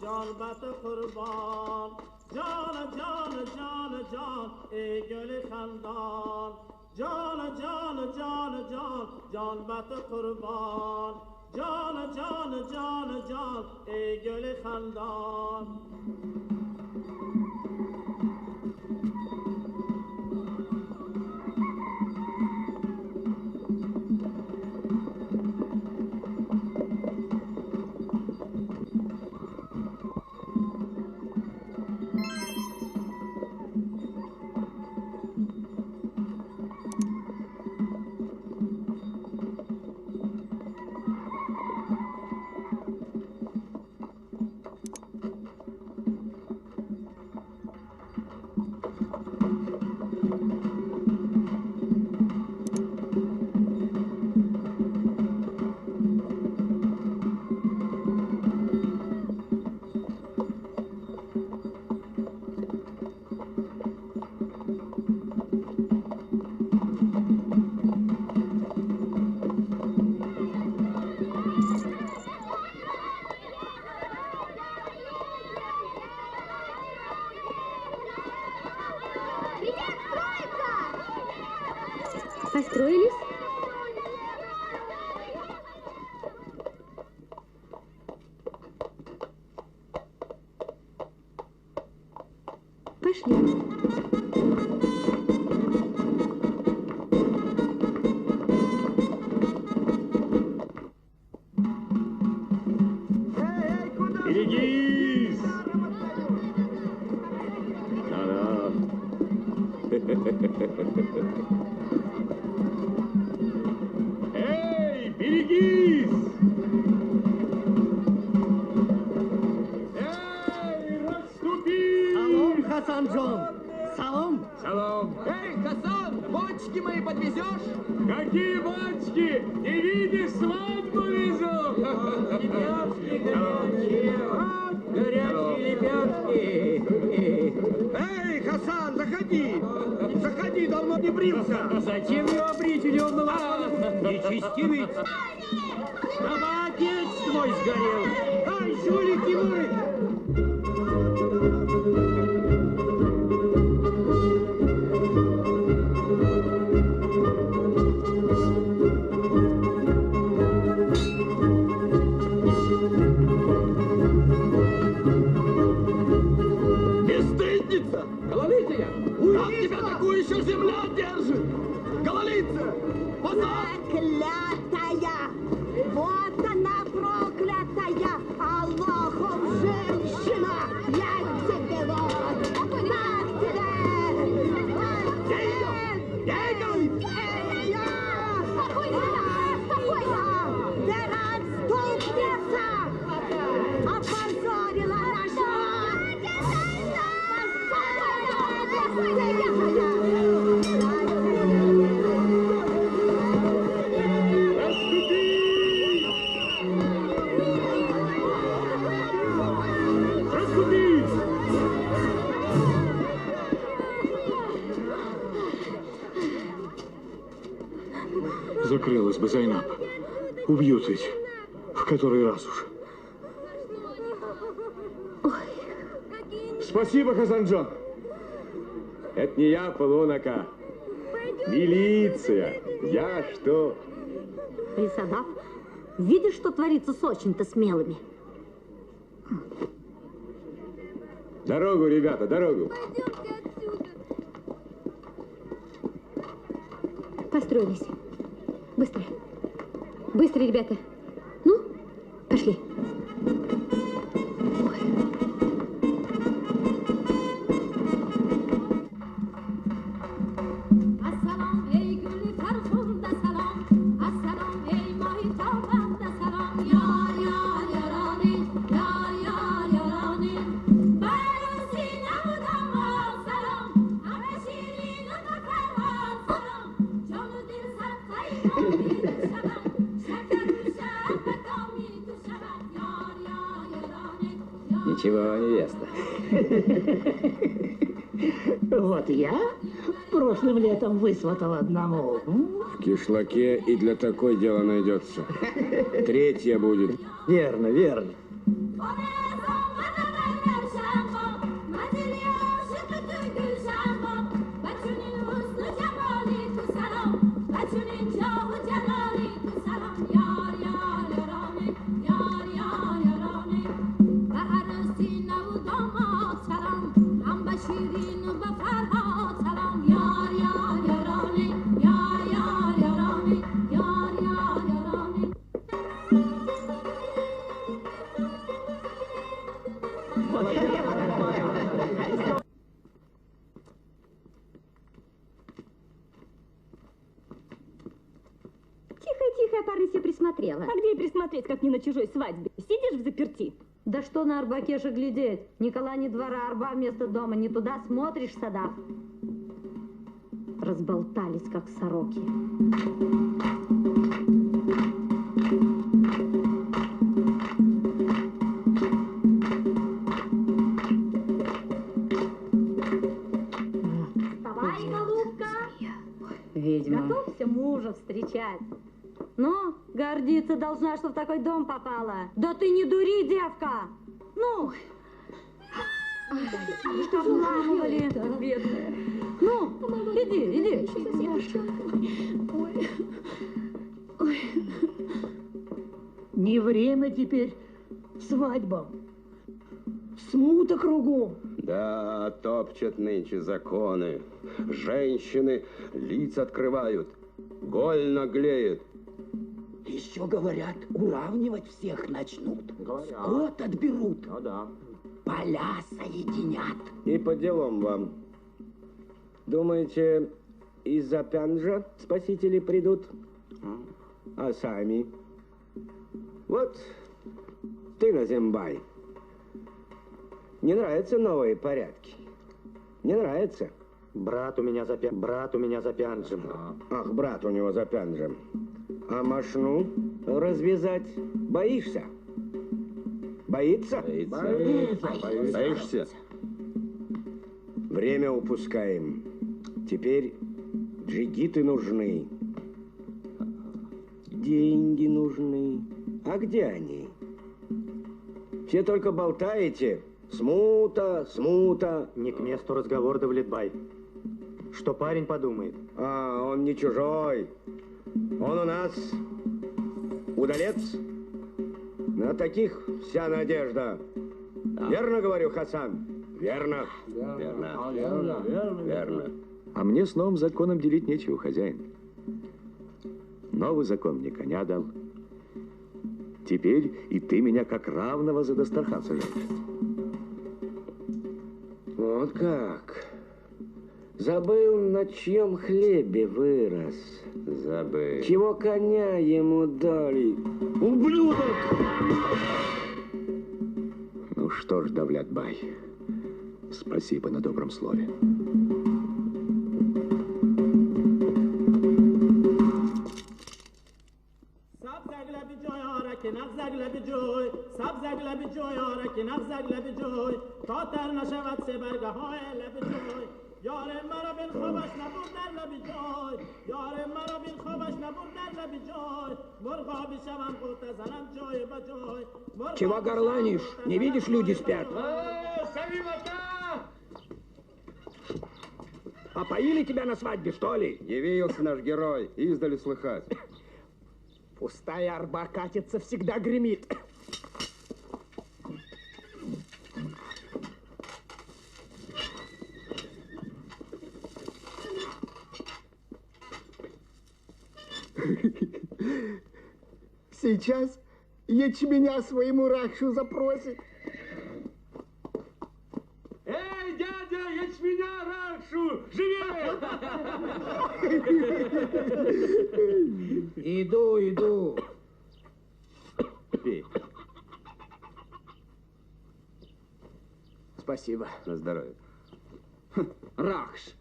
جانبت قربان جان جان جان جان ای گل خندان جان جان جان جان جانبت قربان جان جان جان جان ای گل خندان Построились? Пошли. Берегись! Да-да. Эй, берегись! Эй, расступись! Салом, Хасан-джон! Салом! Салом! Эй, Хасан, бочки мои подвезешь? Какие бочки? Ты видишь, свадьбу везу! Лепешки горячие! Горячие лепешки! Эй, Хасан, заходи! Заходи, давно не брился! Зачем его брить? У него голова нечестивый! Чтобы отец твой сгорел! Ай, жулик Тимурик! Бесстыдница! Гололицая! Как тебя такую еще земля держит? Гололица! Проклятая! Вот она, проклятая! Аллахом женщина! Я тебе вот! На тебе! Где ее? Где ее? Спокойно! Спокойно! Ты отступница! Опозорила наш род! Закрылась бы, Зайнаб. Убьют ведь. В который раз уж. Спасибо, Хасан-джон. Это не я, Полунака. Милиция. Я что? Рисадав, видишь, что творится с очень-то смелыми? Дорогу, ребята, дорогу. Построились. Быстрее. Быстрее, ребята. Ну, пошли. Ничего, невеста. Вот я прошлым летом высватал одному. В кишлаке и для такой дело найдется. Третья будет. Верно, верно. Тихо, пары себе присмотрела. А где и присмотреть, как не на чужой свадьбе? Сидишь в заперти? Да что на Арбакеше глядеть? Никола ни двора, арба вместо дома, не туда смотришь, Садав. Разболтались, как сороки. Вставай, голубка! Ведьма. Готовься мужа встречать. Ну, гордиться должна, что в такой дом попала. Да ты не дури, девка! Ну! Что вламывали, бедная. Ну, иди. Не время теперь свадьбам. Смута кругом. Да, топчат нынче законы. Женщины лиц открывают. Голь наглеет. Еще говорят, уравнивать всех начнут. Скот отберут. Ну да. Поля соединят. И по делам вам. Думаете, из-за Пянджа спасители придут? А сами? Вот ты, Назембай. Не нравятся новые порядки? Не нравится? Брат у меня за Пянджем. Ах, брат у него за Пянджем. А мошну развязать боишься? Боится? Боишься? Время упускаем. Теперь джигиты нужны. Деньги нужны. А где они? Все только болтаете. Смута. Не к месту разговор, Давлетбай. Что парень подумает? А, он не чужой. Он у нас удалец. На таких вся надежда. Да. Верно говорю, Хасан? Верно. Верно. А мне с новым законом делить нечего, хозяин. Новый закон мне коня дал. Теперь и ты меня как равного за Дастархан сажаешь. Вот как. Забыл, на чьем хлебе вырос. Забыл. Чего коня ему дали. Ублюдок! Ну что ж, Давлетбай, спасибо на добром слове. یار مرا بین خوبش نبود در لبی جای یار مرا بین خوبش نبود در لبی جای مرغا بشوم قوت زنم جای به جای Чего горланишь? Не видишь, люди спят? Опоили тебя на свадьбе, что ли? Явился наш герой, издали слыхать. Пустая арба катится, всегда гремит. Сейчас ячменя своему рахшу запросит. Эй, дядя, ячменя ракшу! Живее! Иду. Пей. Спасибо. На здоровье. Рахш.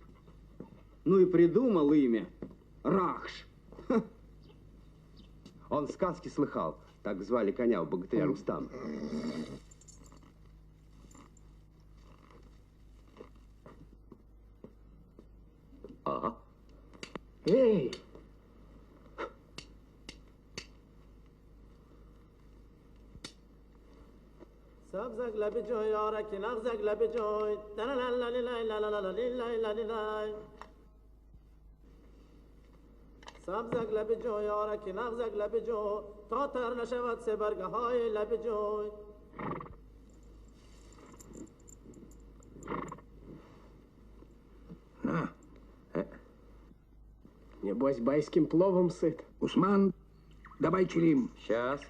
Ну и придумал имя. Рахш. Он сказки слыхал. Так звали коня у богатыря Рустама. Ага. Эй! سبزک لب جای یارکی نغزک لب جای سبزک لب جو یارکی نغزک لب جو تا تر نشود سه برگه های لب جوی. На. Небось, байским пловом сыт. Усман, давай чилим. Сейчас.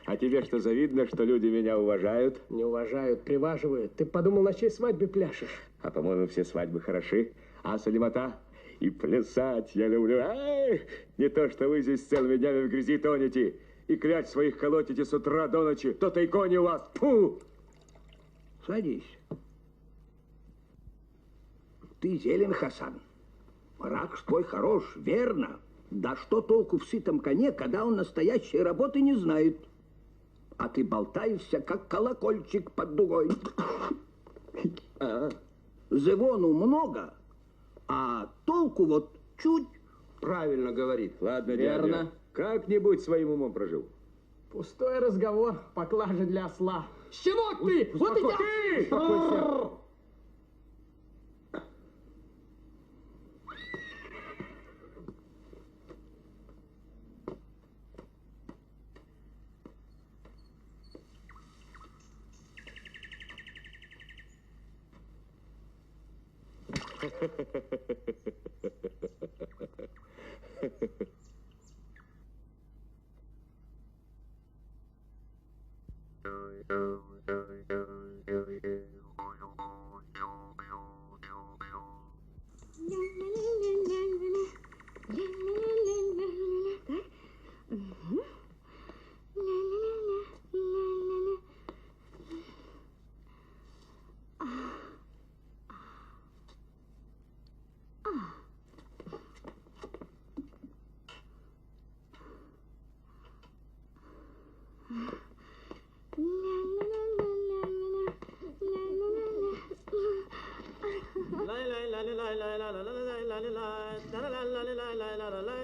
А тебе что, завидно, что люди меня уважают? Не уважают, приваживают. Ты подумал, на чьей свадьбе пляшешь? А, по-моему, все свадьбы хороши. А, Салимата? И плясать я люблю. Ай! Не то, что вы здесь целыми днями в грязи тонете. И клячь своих колотите с утра до ночи. То-то и кони у вас. Фу! Садись. Ты зелен, Хасан. Ракш твой хорош, верно. Да что толку в сытом коне, когда он настоящей работы не знает? А ты болтаешься, как колокольчик под дугой. Звону много, а толку вот чуть. Правильно говорит. Ладно, Верно. дядя. Как-нибудь своим умом прожил. Пустой разговор, поклажа для осла. Щенок ты! Вот и я! Успокойся.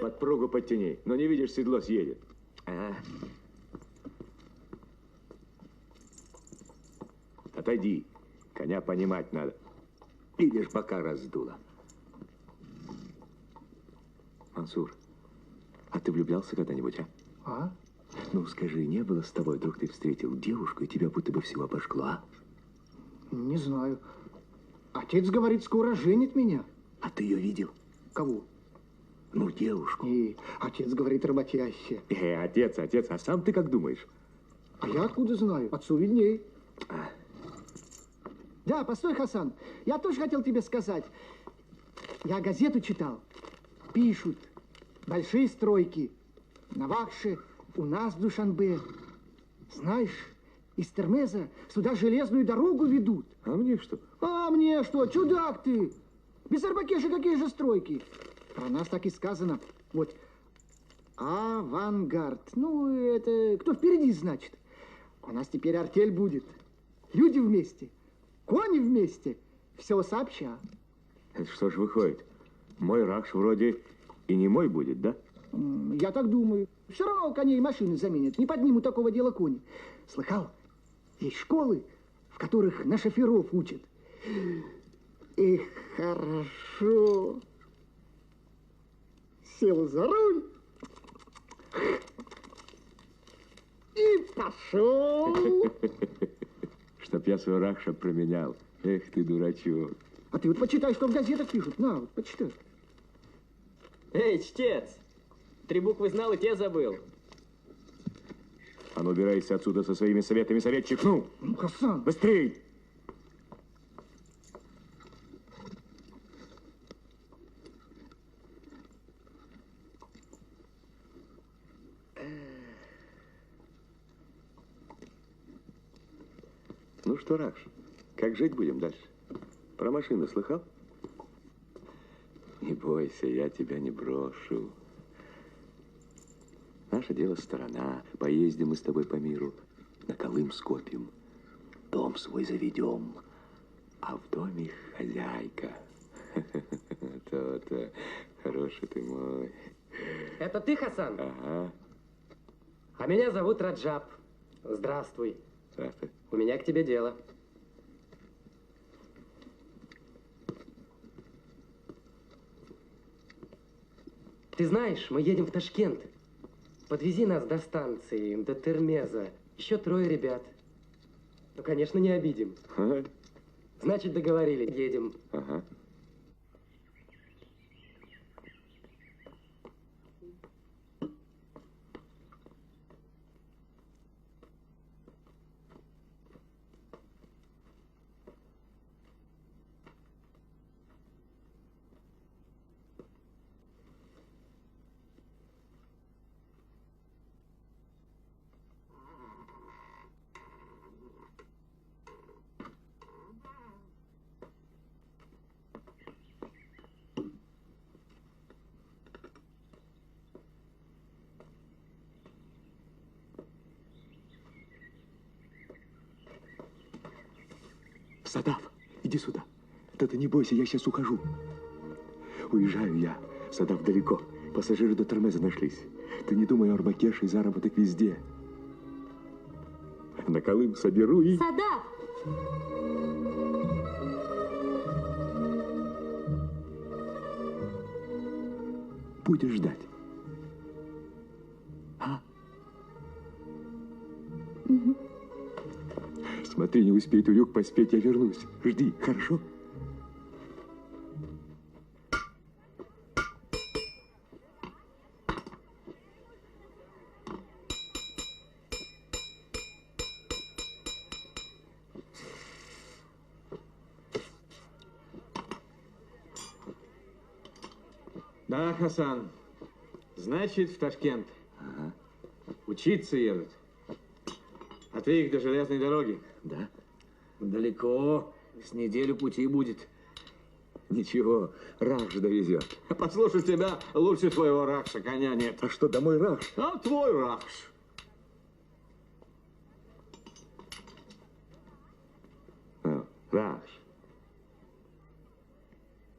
Подпругу подтяни, но не видишь, седло съедет. Отойди, коня понимать надо. Видишь, бока раздуло. Мансур, а ты влюблялся когда-нибудь, а? А? Ну, скажи, не было с тобой, вдруг ты встретил девушку, и тебя будто бы всего обожгло, а? Не знаю. Отец говорит, скоро женит меня. А ты ее видел? Кого? Ну, девушку. И отец говорит, работящая. Отец, а сам ты как думаешь? А я откуда знаю? Отцу видней. Да, постой, Хасан. Я тоже хотел тебе сказать. Я газету читал. Пишут. Большие стройки. На Вахше, у нас в Душанбе. Знаешь, из Термеза сюда железную дорогу ведут. А мне что? А мне что? Чудак ты! Без Арбакеша какие же стройки? Про нас так и сказано. Вот. Авангард. Ну, это кто впереди, значит. У нас теперь артель будет. Люди вместе. Кони вместе. Все сообща. Это что ж выходит? Мой Ракш вроде и не мой будет, да? Я так думаю. Все равно коней и машины заменят. Не поднимут такого дела кони. Слыхал? Есть школы, в которых на шоферов учат. И хорошо. Сел за руль. И пошел. Чтоб я свой Ракша променял. Эх ты, дурачок. А ты вот почитай, что в газетах пишут. На, вот почитай. Эй, чтец! 3 буквы знал и те забыл. А ну, убирайся отсюда со своими советами, советчик. Ну, Хасан! Быстрей! Ну что, Ракш, как жить будем дальше? Про машину слыхал? Не бойся, я тебя не брошу. Наше дело сторона. Поездим мы с тобой по миру. На Колым скопим. Дом свой заведем. А в доме хозяйка. То-то. Хороший ты мой. Это ты, Хасан? Ага. А меня зовут Раджаб. Здравствуй. Здравствуй. У меня к тебе дело. Ты знаешь, мы едем в Ташкент. Подвези нас до станции, до Термеза. Еще 3 ребят. Ну, конечно, не обидим. Ага. Значит, договорились. Едем. Ага. Садав, иди сюда. Да ты не бойся, я сейчас ухожу. Уезжаю я. Садав далеко. Пассажиры до Термеза нашлись. Ты не думай о Арбакеше и заработок везде. На Колым соберу и... Садав! Будешь ждать. А? Угу. Смотри, не успеет Улюк поспеть, я вернусь. Жди, хорошо? Да, Хасан. Значит, в Ташкент. Ага. Учиться едут. А ты их до железной дороги? Да. Далеко. С неделю пути будет. Ничего, Рахш довезет. Послушай тебя, лучше твоего Рахша коня нет. А что, домой Рахш? А твой Рахш. Рахш.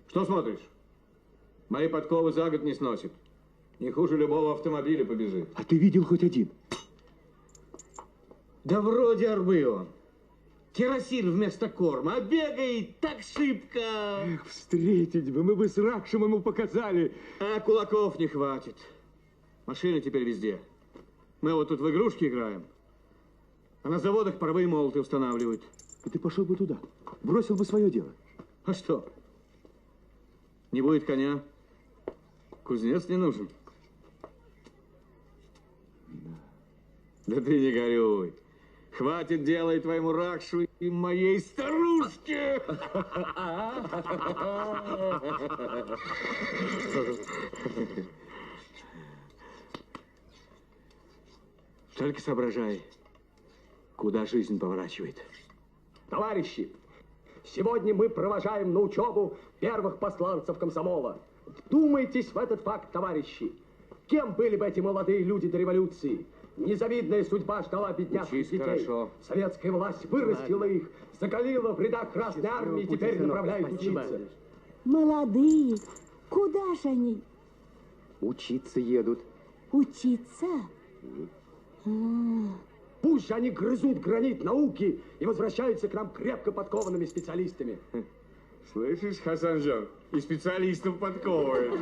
Что смотришь? Мои подковы за год не сносит. Не хуже любого автомобиля побежит. А ты видел хоть один? Да вроде арбы он. Керосин вместо корма, а бегает так шибко. Эх, встретить бы, мы бы с Рахшем ему показали. А кулаков не хватит. Машины теперь везде. Мы вот тут в игрушки играем, а на заводах паровые молоты устанавливают. И ты пошел бы туда, бросил бы свое дело. А что? Не будет коня, кузнец не нужен. Да ты не горюй. Хватит дела и твоему Рахшу, и моей старушке. Только соображай, куда жизнь поворачивает. Товарищи, сегодня мы провожаем на учебу первых посланцев комсомола. Вдумайтесь в этот факт, товарищи. Кем были бы эти молодые люди до революции? Незавидная судьба ждала бедняцких детей. Хорошо. Советская власть вырастила их, закалила в рядах Красной Армии, теперь направляет учиться. Молодые, куда же они? Учиться едут. Учиться? Пусть же они грызут гранит науки и возвращаются к нам крепко подкованными специалистами. Слышишь, Хасанжан, и специалистов подковывает.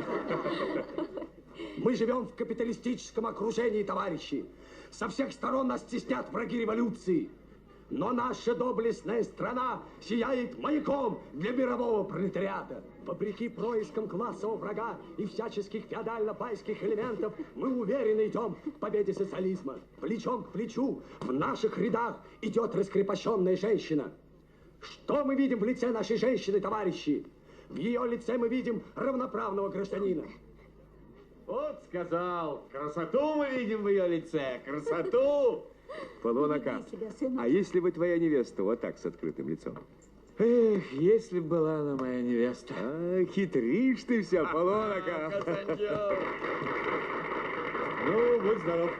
Мы живем в капиталистическом окружении, товарищи. Со всех сторон нас теснят враги революции. Но наша доблестная страна сияет маяком для мирового пролетариата. Вопреки проискам классового врага и всяческих феодально-пайских элементов, мы уверенно идем к победе социализма. Плечом к плечу в наших рядах идет раскрепощенная женщина. Что мы видим в лице нашей женщины, товарищи? В ее лице мы видим равноправного гражданина. Вот сказал, красоту мы видим в ее лице, красоту. Полунака, а если бы твоя невеста вот так с открытым лицом? Эх, если бы была она моя невеста. А, хитришь ты вся, Полунака. Ну, будь здоров.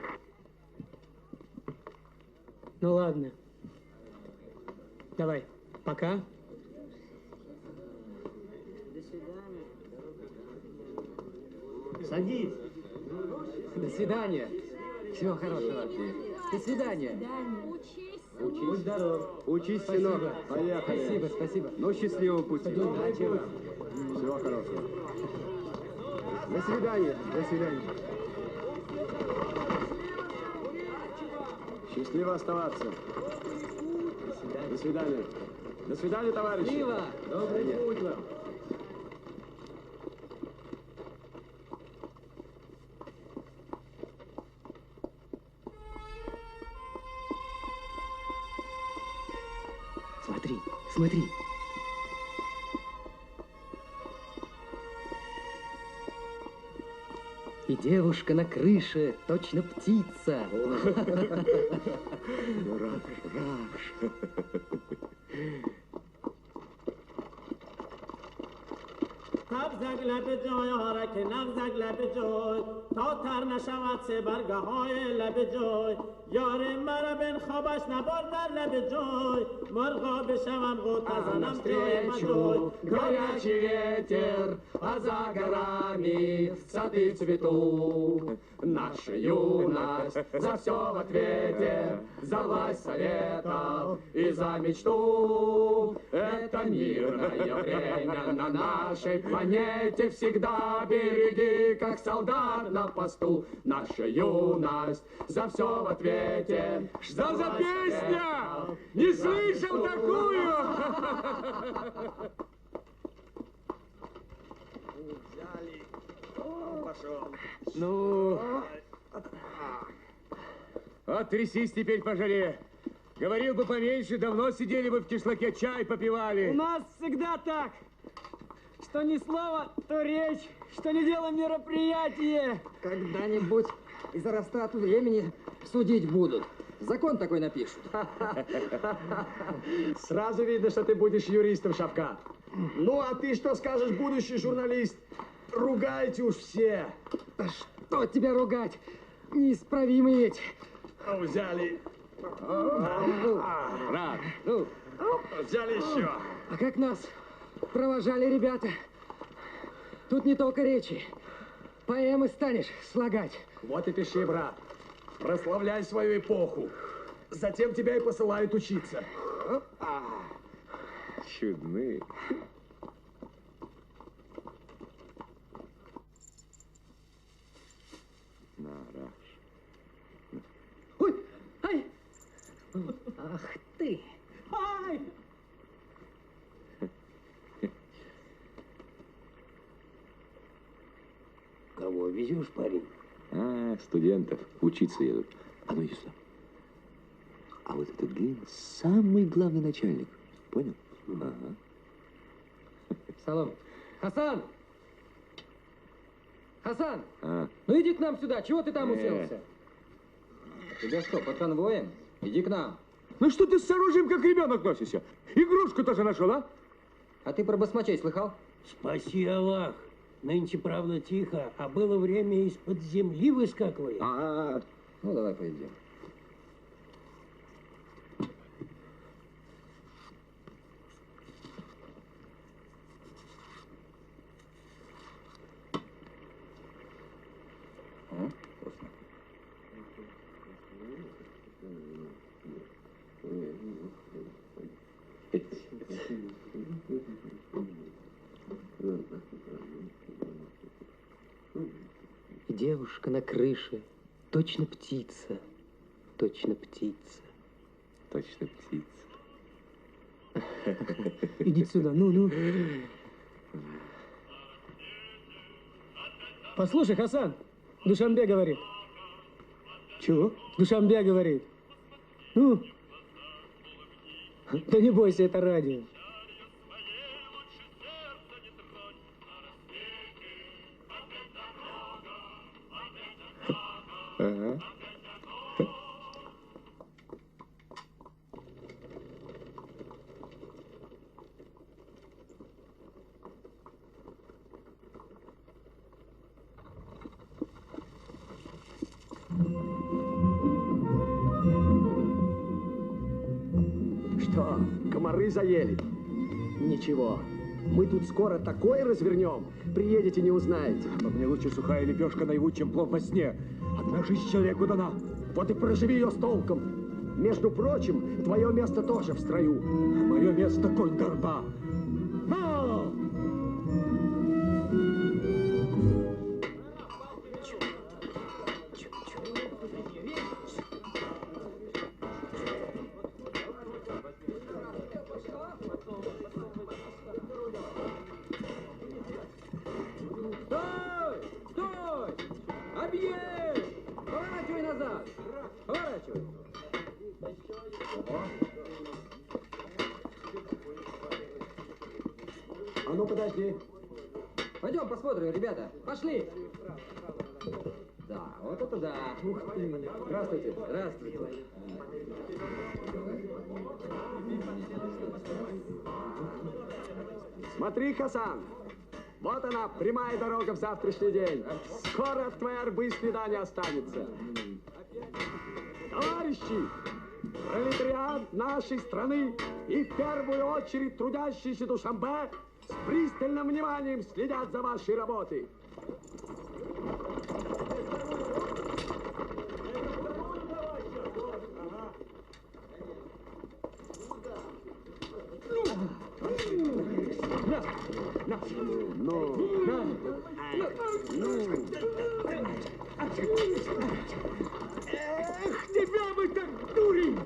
Ну ладно. Давай, пока. Садись. До свидания. Всего хорошего. До свидания. Учись. Будь здоров. Учись, сынок. Поехали. Спасибо, спасибо. Ну, счастливого пути. Удачи. Всего хорошего. До свидания. До свидания. Счастливо оставаться. До свидания. До свидания, товарищи. Счастливо. Добрый путь вам. Смотри, смотри. И девушка на крыше, точно птица. Раш. نغزگ لب جای آرک نغزگ لب جای تا تر نشود سه برگه های لب جای یار مرا بین خوابش نبار در لب جای مرغا بشوم غوط زنم جای مجای Горячий ветер, а за горами сады цветут. Наша юность за все в ответе, за власть советов и за мечту. Это мирное время на нашей планете. Всегда береги, как солдат на посту. Наша юность за все в ответе. Что за песня? Не слышал такую! Ну, трясись теперь пожале. Говорил бы поменьше, давно сидели бы в кишлаке, чай попивали. У нас всегда так. Что ни слова, то речь. Что не делаем мероприятие. Когда-нибудь из-за растраты времени судить будут. Закон такой напишут. Сразу видно, что ты будешь юристом, Шапка. Ну, а ты что скажешь, будущий журналист? Ругайте уж все. Да что тебя ругать? Неисправимый ведь. Взяли. Рад. Взяли еще. А как нас провожали ребята? Тут не только речи. Поэмы станешь слагать. Вот и пиши, брат. Прославляй свою эпоху. Затем тебя и посылают учиться. Чудные. Ой, ай! Ах ты! Ай! Кого везешь, парень? Студентов. Учиться едут. А ну иди сюда. А вот этот Глин самый главный начальник. Понял? Ага. Салом. Хасан! Хасан! А. Ну иди к нам сюда. Чего ты там уселся? Тебя что, под конвоем? Иди к нам. Ну что ты с оружием как ребенок носишься? Игрушку тоже нашел, а? А ты про басмачей слыхал? Спаси Аллах. Нынче, правда, тихо, а было время из-под земли выскакивает. Ну, давай пойдем. Вкусно. И девушка на крыше, точно птица, точно птица. Точно птица. Иди сюда, ну. Послушай, Хасан, Душанбе говорит. Чего? Душанбе говорит. Ну? Да не бойся, это радио. Ага. Что, комары заели? Ничего. Мы тут скоро такое развернем. Приедете, не узнаете. По мне лучше сухая лепешка наяву, чем плов во сне. Одна жизнь человеку дана. Вот и проживи ее с толком. Между прочим, твое место тоже в строю. А мое место конь горба. разворачивай. А ну, подожди. Пойдем посмотрим, ребята. Пошли. Да, вот это да. Ух ты. Здравствуйте. Здравствуйте. Смотри, Хасан. Вот она, прямая дорога в завтрашний день. Скоро в твоей арбы следа не останется. Товарищи, пролетариат нашей страны и в первую очередь трудящиеся Душанбе с пристальным вниманием следят за вашей работой. Эх, тебя бы так, дурень!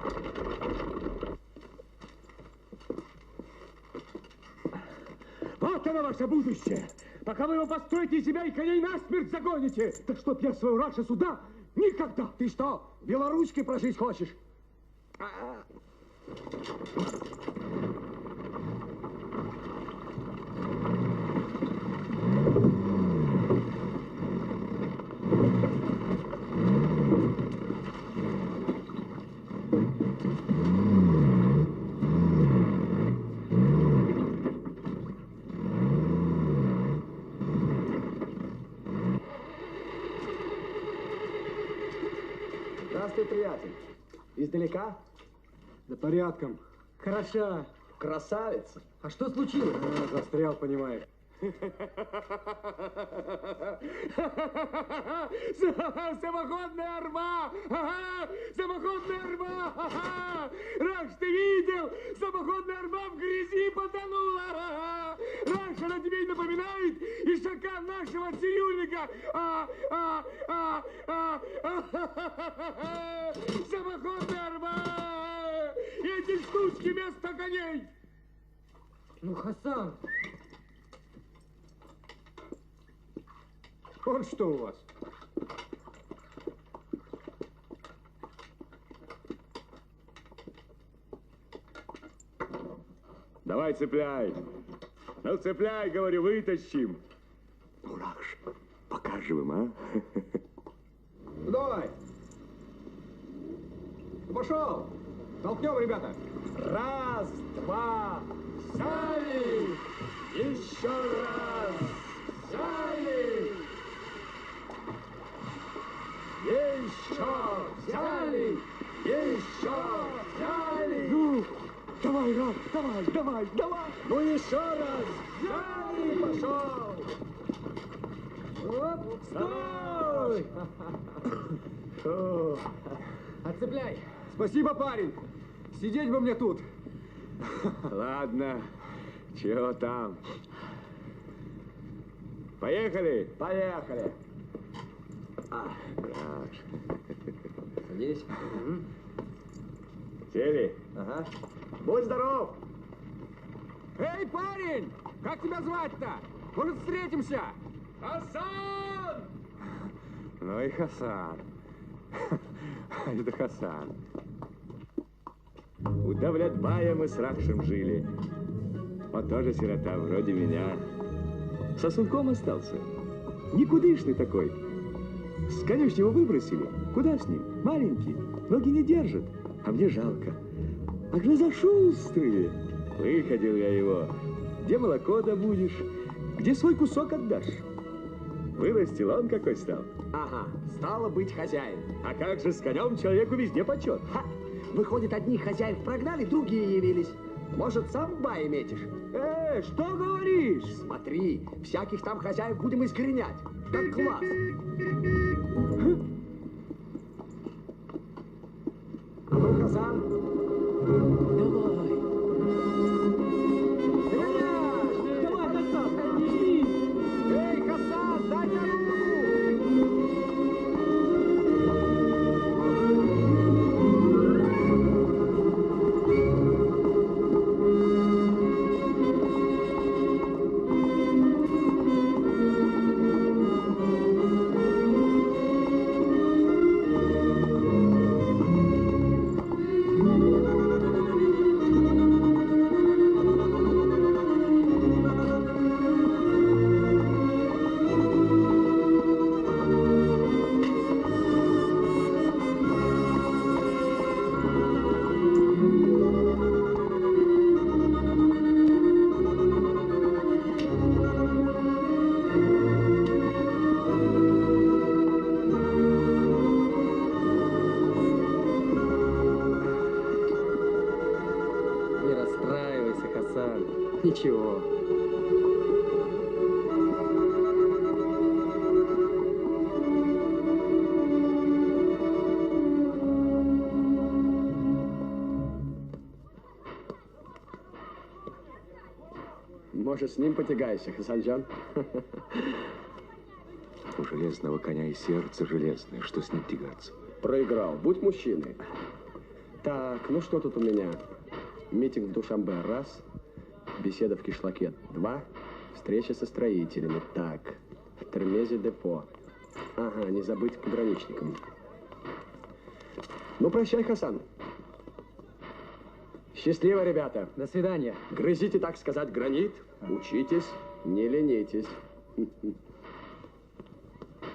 Вот оно, ваше будущее! Пока вы его построите, себя и коней насмерть загоните! Да чтоб я свою раньше сюда никогда! Ты что, в Белорусской прожить хочешь? Здравствуй, приятель. Издалека? Да порядком. Хороша. Красавица. А что случилось? Застрял, понимаешь. Самоходная арба! Самоходная арба! Раш, ты видел? Самоходная арба в грязи потонула! Раш, она тебе не напоминает ишака нашего цирюльника! Самоходная арба! Эти штучки вместо коней! Ну, Хасан! Вот что у вас? Давай, цепляй. Ну, цепляй, говорю, вытащим. Ну, Ракш, покажем, а? Ну, давай. Ну, пошел. Толкнем, ребята. Раз, два, взяли. Еще раз. Взяли. Еще взяли. Еще взяли. Ну, давай, Рак, давай. Ну, еще раз. Взяли. Пошел. Оп, стой! Отцепляй. Спасибо, парень. Сидеть бы мне тут. Ладно, чего там? Поехали? Поехали. Раш. Садись. Сели? Ага. Будь здоров. Эй, парень! Как тебя звать-то? Может, встретимся? Хасан! Ну и Хасан. Это Хасан. У Давлетбая мы с Ракшем жили. Он тоже сирота, вроде меня. Сосунком остался. Никудышный такой. С конюшни его выбросили. Куда с ним? Маленький. Ноги не держит. А мне жалко. А глаза шустрые. Выходил я его. Где молоко добудешь? Где свой кусок отдашь? Вырастил, он какой стал. Ага, стало быть хозяин. А как же с конем человеку везде почет? Ха! Выходит, одних хозяев прогнали, другие явились. Может, сам в бае метишь? Что говоришь? Смотри, всяких там хозяев будем искоренять. Как класс. А ну, Хасан. Давай. Давай, Хасан, жди. Эй, Хасан, дай мне руку. Ничего. Может, с ним потягайся, Хасанджан? У железного коня и сердце железное. Что с ним тягаться? Проиграл. Будь мужчиной. Так, ну что тут у меня? Митинг в Душанбе – раз. Беседа в Кишлаке – 2. Встреча со строителями. Так, в Термезе депо. Ага, не забыть к пограничникам. Ну, прощай, Хасан. Счастливо, ребята. До свидания. Грызите, так сказать, гранит. Учитесь, не ленитесь.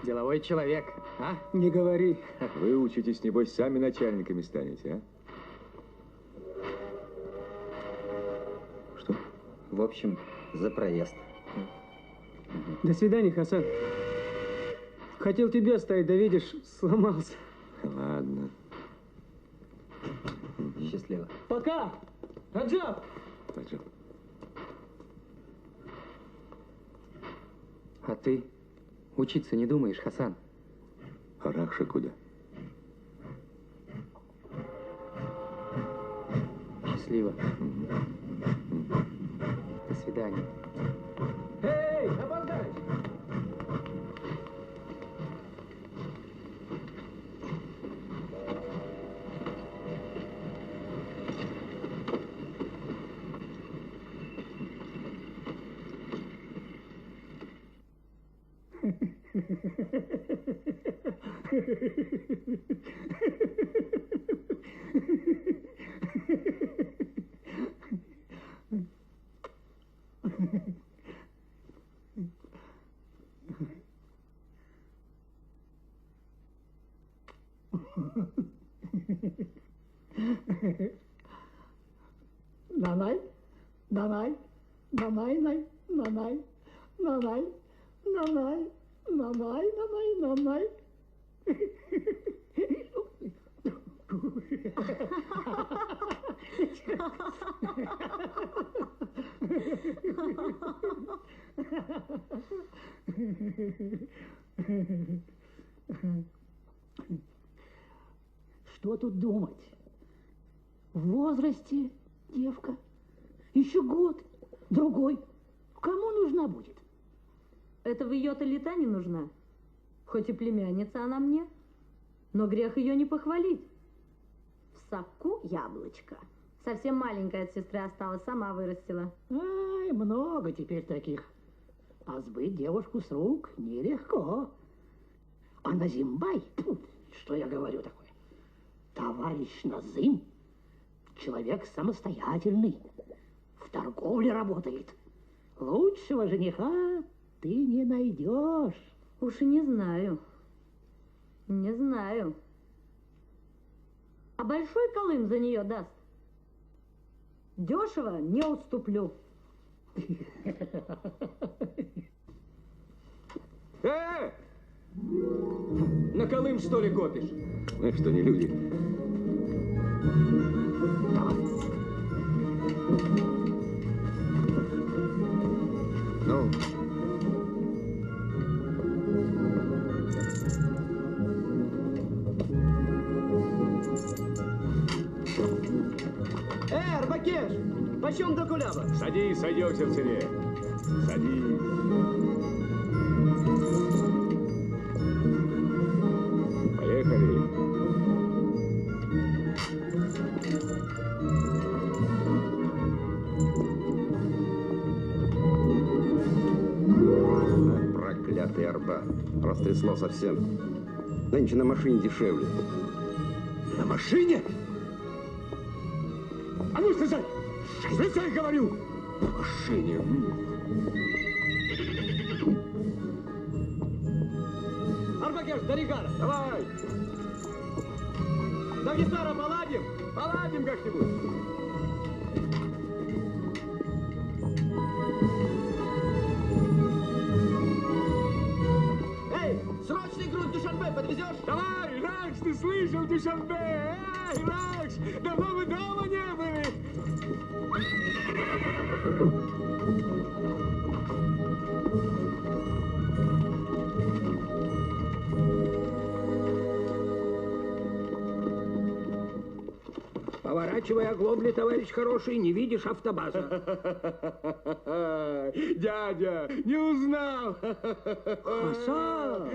Деловой человек, а? Не говори. Вы учитесь, небось, сами начальниками станете, а? Что? В общем, за проезд. До свидания, Хасан. Хотел тебя оставить, да видишь, сломался. Ладно. Счастливо. Пока! Раджаб! Раджаб. А ты учиться не думаешь, Хасан? А Ракша куда? Счастливо. До свидания. Эй, опоздай! Nanay, nanay, nanay, nay, nanay, nanay, nanay, nanay, nanay, nanay. Что тут думать? В возрасте девка. Еще год, другой. Кому нужна будет? Это в ее-то лета не нужна. Хоть и племянница она мне, но грех ее не похвалить. В соку яблочко. Совсем маленькая от сестры осталась, сама вырастила. Ай, много теперь таких. А сбыть девушку с рук нелегко. А Назимбай, что я говорю такое? Товарищ Назым, человек самостоятельный, в торговле работает. Лучшего жениха ты не найдешь. Уж и не знаю. Не знаю. А большой колым за нее даст? Дешево не уступлю. На Колым, что ли, копишь? Мы что, не люди? Ну? Арбакеш, почем до куляба? Садись, сойдемся в цене. Садись. Поехали. Проклятый Арба. Растрясло совсем. Нынче на машине дешевле. На машине? А ну, слезай! Слезай, говорю! На машине. Арбакеш, до Ригара. Давай! До Гитара поладим? Поладим как-нибудь. Эй, срочный груз Душанбе подвезешь? Давай, Ракш, ты слышал, Душанбе? Эй, Ракш, давно мы дома не были. Поворачивай оглобли, товарищ хороший, не видишь автобаза. Дядя, не узнал. Хасан,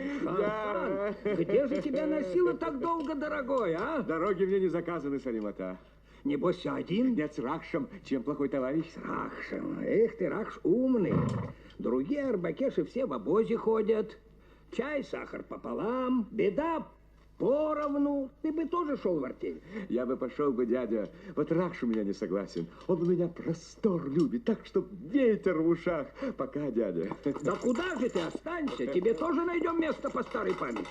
где же тебя носило так долго, дорогой, а? Дороги мне не заказаны, Салимата. Небось, один? Нет, с Ракшем. Чем плохой товарищ? С Ракшем. Эх ты, Ракш умный. Другие арбакеши все в обозе ходят. Чай, сахар пополам. Беда поровну. Ты бы тоже шел в артель. Я бы пошел бы, дядя. Вот Ракш у меня не согласен. Он у меня простор любит, так что ветер в ушах. Пока, дядя. Да куда же ты останься? Тебе тоже найдем место по старой памяти.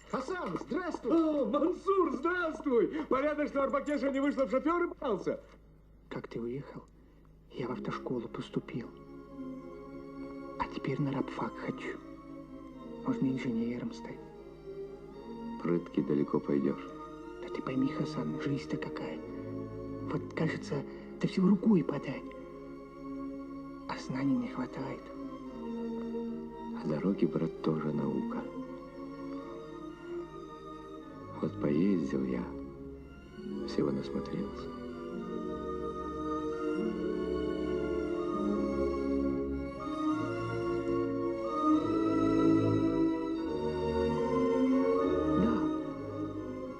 Хасан, здравствуй. О, Мансур, здравствуй. Понятно, что Арбакеша не вышла в шофер и пался. Как ты уехал, я в автошколу поступил. А теперь на рабфак хочу. Можно инженером стать. Прытки далеко пойдешь. Да ты пойми, Хасан, жизнь-то какая. Вот, кажется, это всего рукой подать. А знаний не хватает. А дороги, брат, тоже наука. Вот поездил я, всего насмотрелся.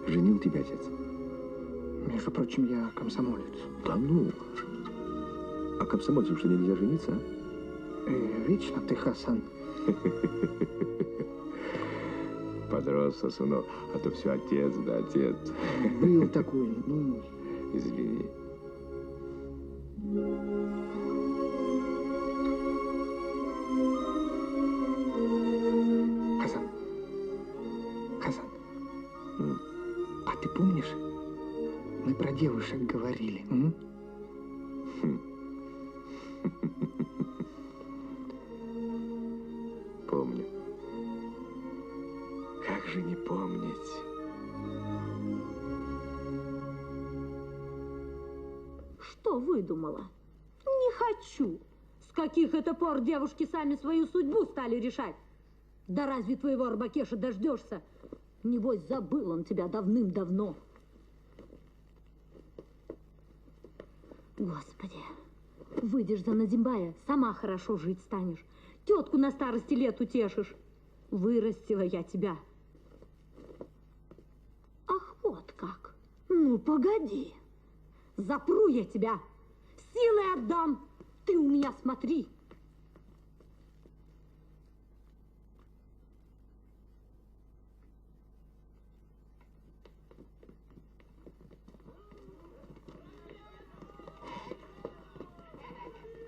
Женил тебя отец? Между прочим, я комсомолец. Да ну? А комсомольцу что, нельзя жениться, а? Вечно ты, Хасан. Подрос, сосунок, а то все отец, да отец. Был такой, ну... Извини. Хасан. Хасан. А ты помнишь, мы про девушек говорили, Помню. Как же не помнить? Что выдумала? Не хочу. С каких это пор девушки сами свою судьбу стали решать? Да разве твоего Арбакеша дождешься? Небось, забыл он тебя давным-давно. Господи, выйдешь за Назимбая, сама хорошо жить станешь. Тетку на старости лет утешишь. Вырастила я тебя. Ах, вот как. Ну, погоди. Запру я тебя. Силой отдам. Ты у меня смотри.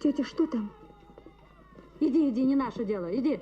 Тетя, что там? Иди, иди, не наше дело, иди.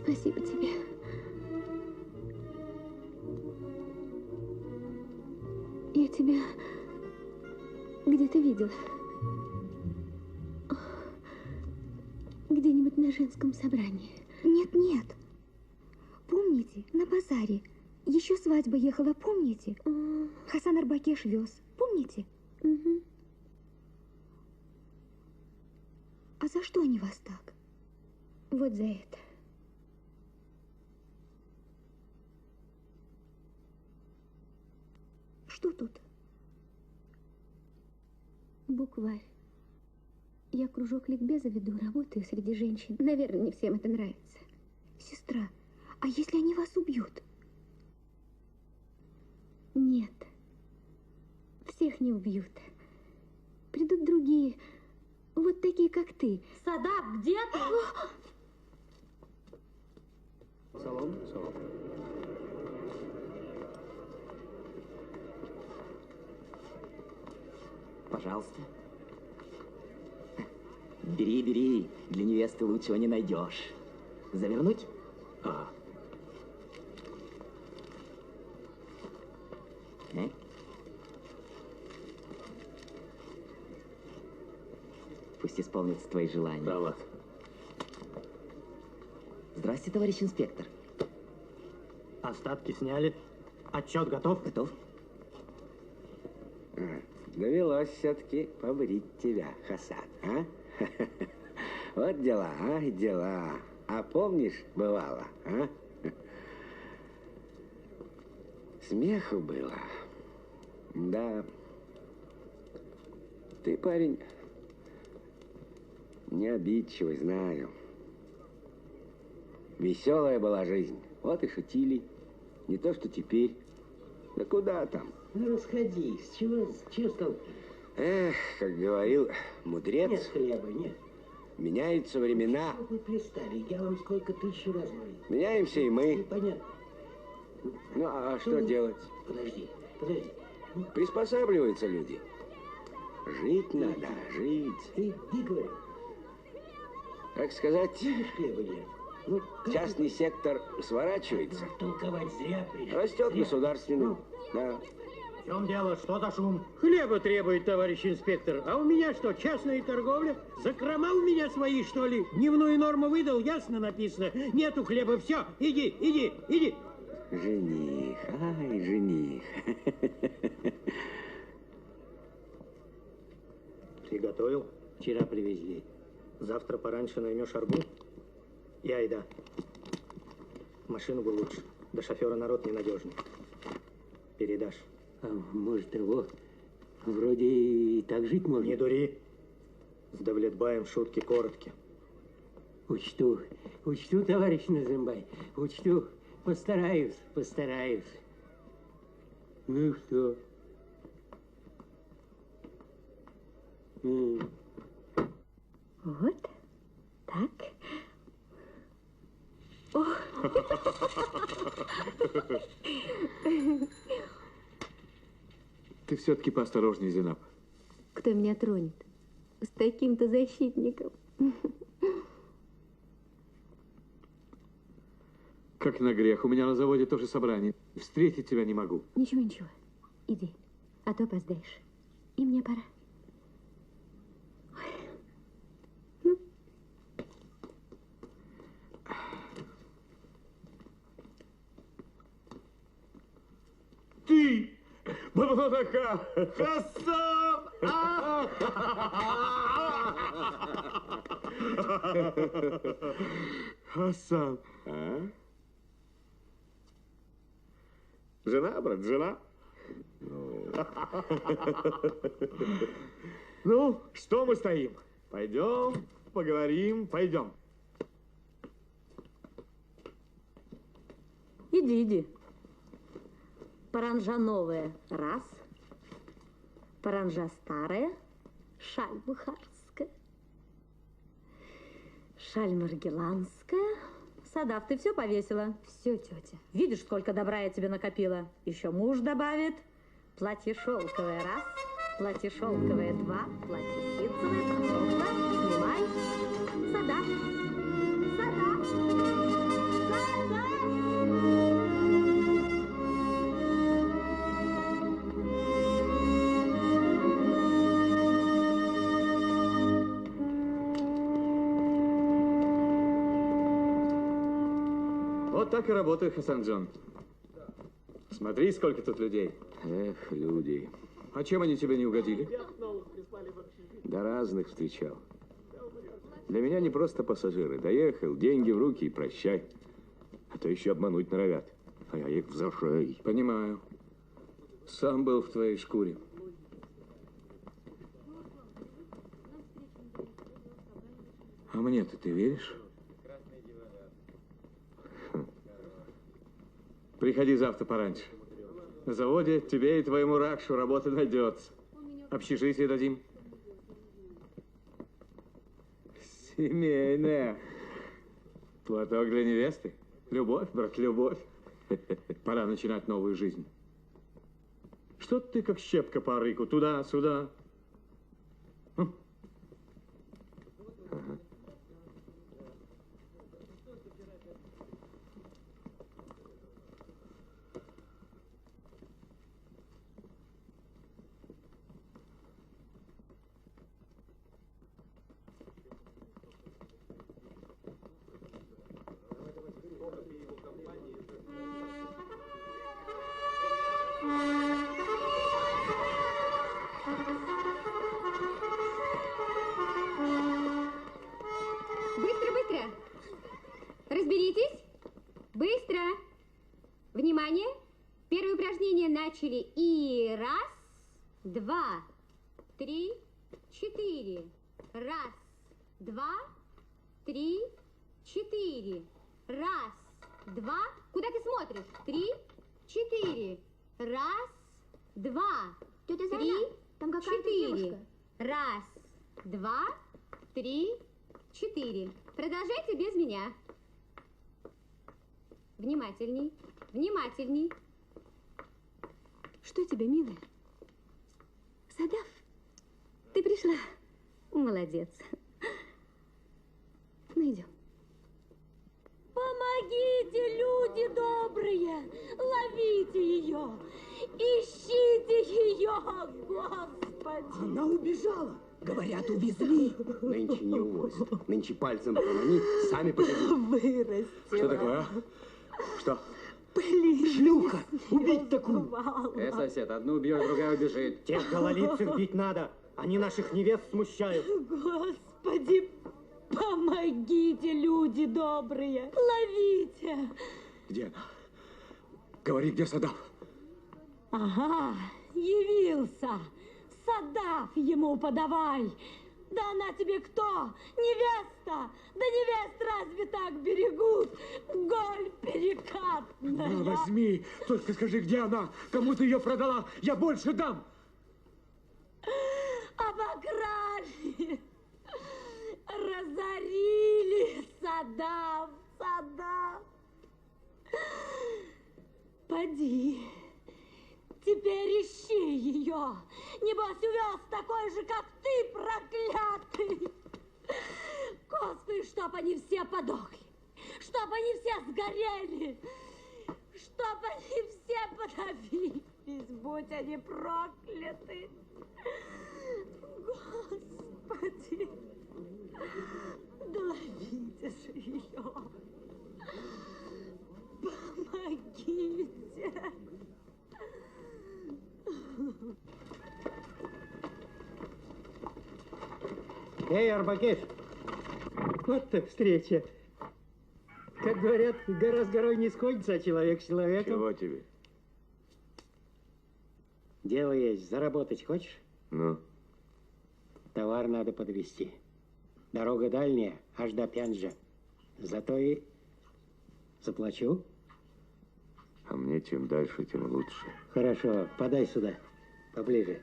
Спасибо тебе. Я тебя где-то видела. Где-нибудь на женском собрании. Нет, нет. Помните, на базаре Еще свадьба ехала, помните? Хасан Арбакеш вез, помните? Угу. А за что они вас так? Вот за это. Что тут? Букварь. Я кружок ликбеза веду, работаю среди женщин. Наверное, не всем это нравится. Сестра, а если они вас убьют? Нет. Всех не убьют. Придут другие, вот такие, как ты. Садат, где ты? Салон, салон. Пожалуйста. Бери, бери. Для невесты лучшего не найдешь. Завернуть? Ага. Пусть исполнится твои желания. Да, вот. Здравствуйте, товарищ инспектор. Остатки сняли. Отчет готов? Готов. Довелось все-таки побрить тебя, Хасан, а? Вот дела, а, дела. А помнишь, бывало, а? Смеху было. Да. Ты, парень, не обидчивый, знаю. Веселая была жизнь. Вот и шутили. Не то, что теперь. Да куда там? Ну, расходись. Чего стал? Эх, как говорил мудрец. Нет хлеба, нет. Меняются времена. Что вы пристали? Я вам сколько тысячу раз говорю. Меняемся и мы. Понятно. Ну, а что делать? Подожди. Приспосабливаются люди. Жить надо, жить. Иди, говорю. Как сказать, Видишь, хлеба нет. Ну, частный сектор сворачивается. Толковать зря пришли. Растет государственный. Да. В чем дело? Что за шум? Хлеба требует, товарищ инспектор. А у меня что, частная торговля? Закрома у меня свои, что ли? Дневную норму выдал, ясно написано. Нету хлеба, все, иди, иди, иди. Жених, ай, жених. Приготовил? Вчера привезли. Завтра пораньше наймешь арбу и айда. Машину бы лучше. До шофера народ ненадежный. Передашь. А может, его вроде и так жить можно? Не дури. С Давлетбаем шутки короткие. Учту, товарищ Назымбай, учту. Постараюсь. Ну что? Вот так. О. Ты все-таки поосторожнее, Зинаб. Кто меня тронет? С таким-то защитником. Как на грех. У меня на заводе тоже собрание. Встретить тебя не могу. Ничего. Иди, а то опоздаешь. И мне пора. Ты! Бабадака! Хасан! Хасан. А? Жена, брат, жена. Ну, что мы стоим? Пойдем, поговорим, пойдем. Иди. Паранжа новая – раз. Паранжа старая – шаль бухарская. Шаль маргеланская. Садав, ты все повесила? Все, тетя. Видишь, сколько добра я тебе накопила? Еще муж добавит. Платье шелковое – раз. Платье шелковое – два. Платье ситцевое – пожалуйста. Снимай. Садав. Вот так и работаю, Хасан Джон. Смотри, сколько тут людей. Эх, люди. А чем они тебе не угодили? Да разных встречал. Для меня не просто пассажиры. Доехал, деньги в руки и прощай. А то еще обмануть норовят. А я их в зашей. Понимаю. Сам был в твоей шкуре. А мне-то ты веришь? Приходи завтра пораньше. На заводе тебе и твоему Ракшу работа найдется. Общежитие дадим. Семейная. Платок для невесты. Любовь, брат, любовь. Пора начинать новую жизнь. Что ты как щепка по рыку? Туда-сюда. Ага. Быстро, быстро. Разберитесь. Быстро. Внимание. Первое упражнение начали. И раз, два, три, четыре. Раз, два, три, четыре. Раз, два. Куда ты смотришь? Три, четыре. Раз, два, Тетя Зайна, три, там какая-то четыре. девушка. Раз, два, три, четыре. Продолжайте без меня. Внимательней, внимательней. Что тебе, милая? Садав, ты пришла. Молодец. Ну, идем. Помогите, люди добрые! Ловите ее! Ищите ее, Господи! Она убежала. Говорят, увезли. Нынче не увозят. Нынче пальцем помани, сами побегут. Вырастила. Что такое, а? Что? Шлюха! Убить такую! Сосед, одну убьешь, другая убежит. Тех гололицых бить надо. Они наших невест смущают. Господи, помогите, люди добрые! Ловите! Где она? Говори, где Садав? Ага, явился. Садав ему подавай. Да она тебе кто? Невеста? Да невест разве так берегут? Голь перекатная. На, возьми. Только скажи, где она? Кому ты ее продала? Я больше дам. Обокрали. Разорили. Садав, Садав. Поди. Теперь ищи ее. Небось, увез такой же, как ты, проклятый. Господи, чтоб они все подохли. Чтоб они все сгорели. Чтоб они все подавились. Будь они прокляты. Господи. Да ловите же ее. Помогите. Эй, Арбакеш, вот так встреча. Как говорят, гора с горой не сходится, а человек с человеком. Чего тебе? Дело есть, заработать хочешь? Ну? Товар надо подвезти. Дорога дальняя, аж до Пянджа. Зато и заплачу. А мне чем дальше, тем лучше. Хорошо, подай сюда, поближе.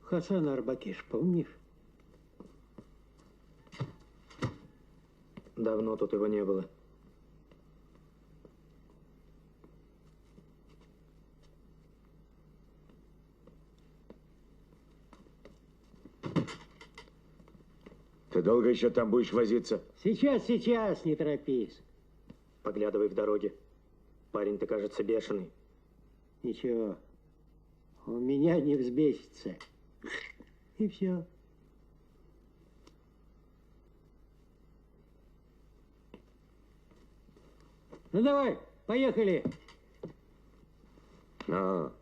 Хасан Арбакеш, помнишь? Давно тут его не было. Ты долго еще там будешь возиться? Сейчас, не торопись. Поглядывай в дороге. Парень-то, кажется, бешеный. Ничего, у меня не взбесится. И все. Ну давай, поехали. А.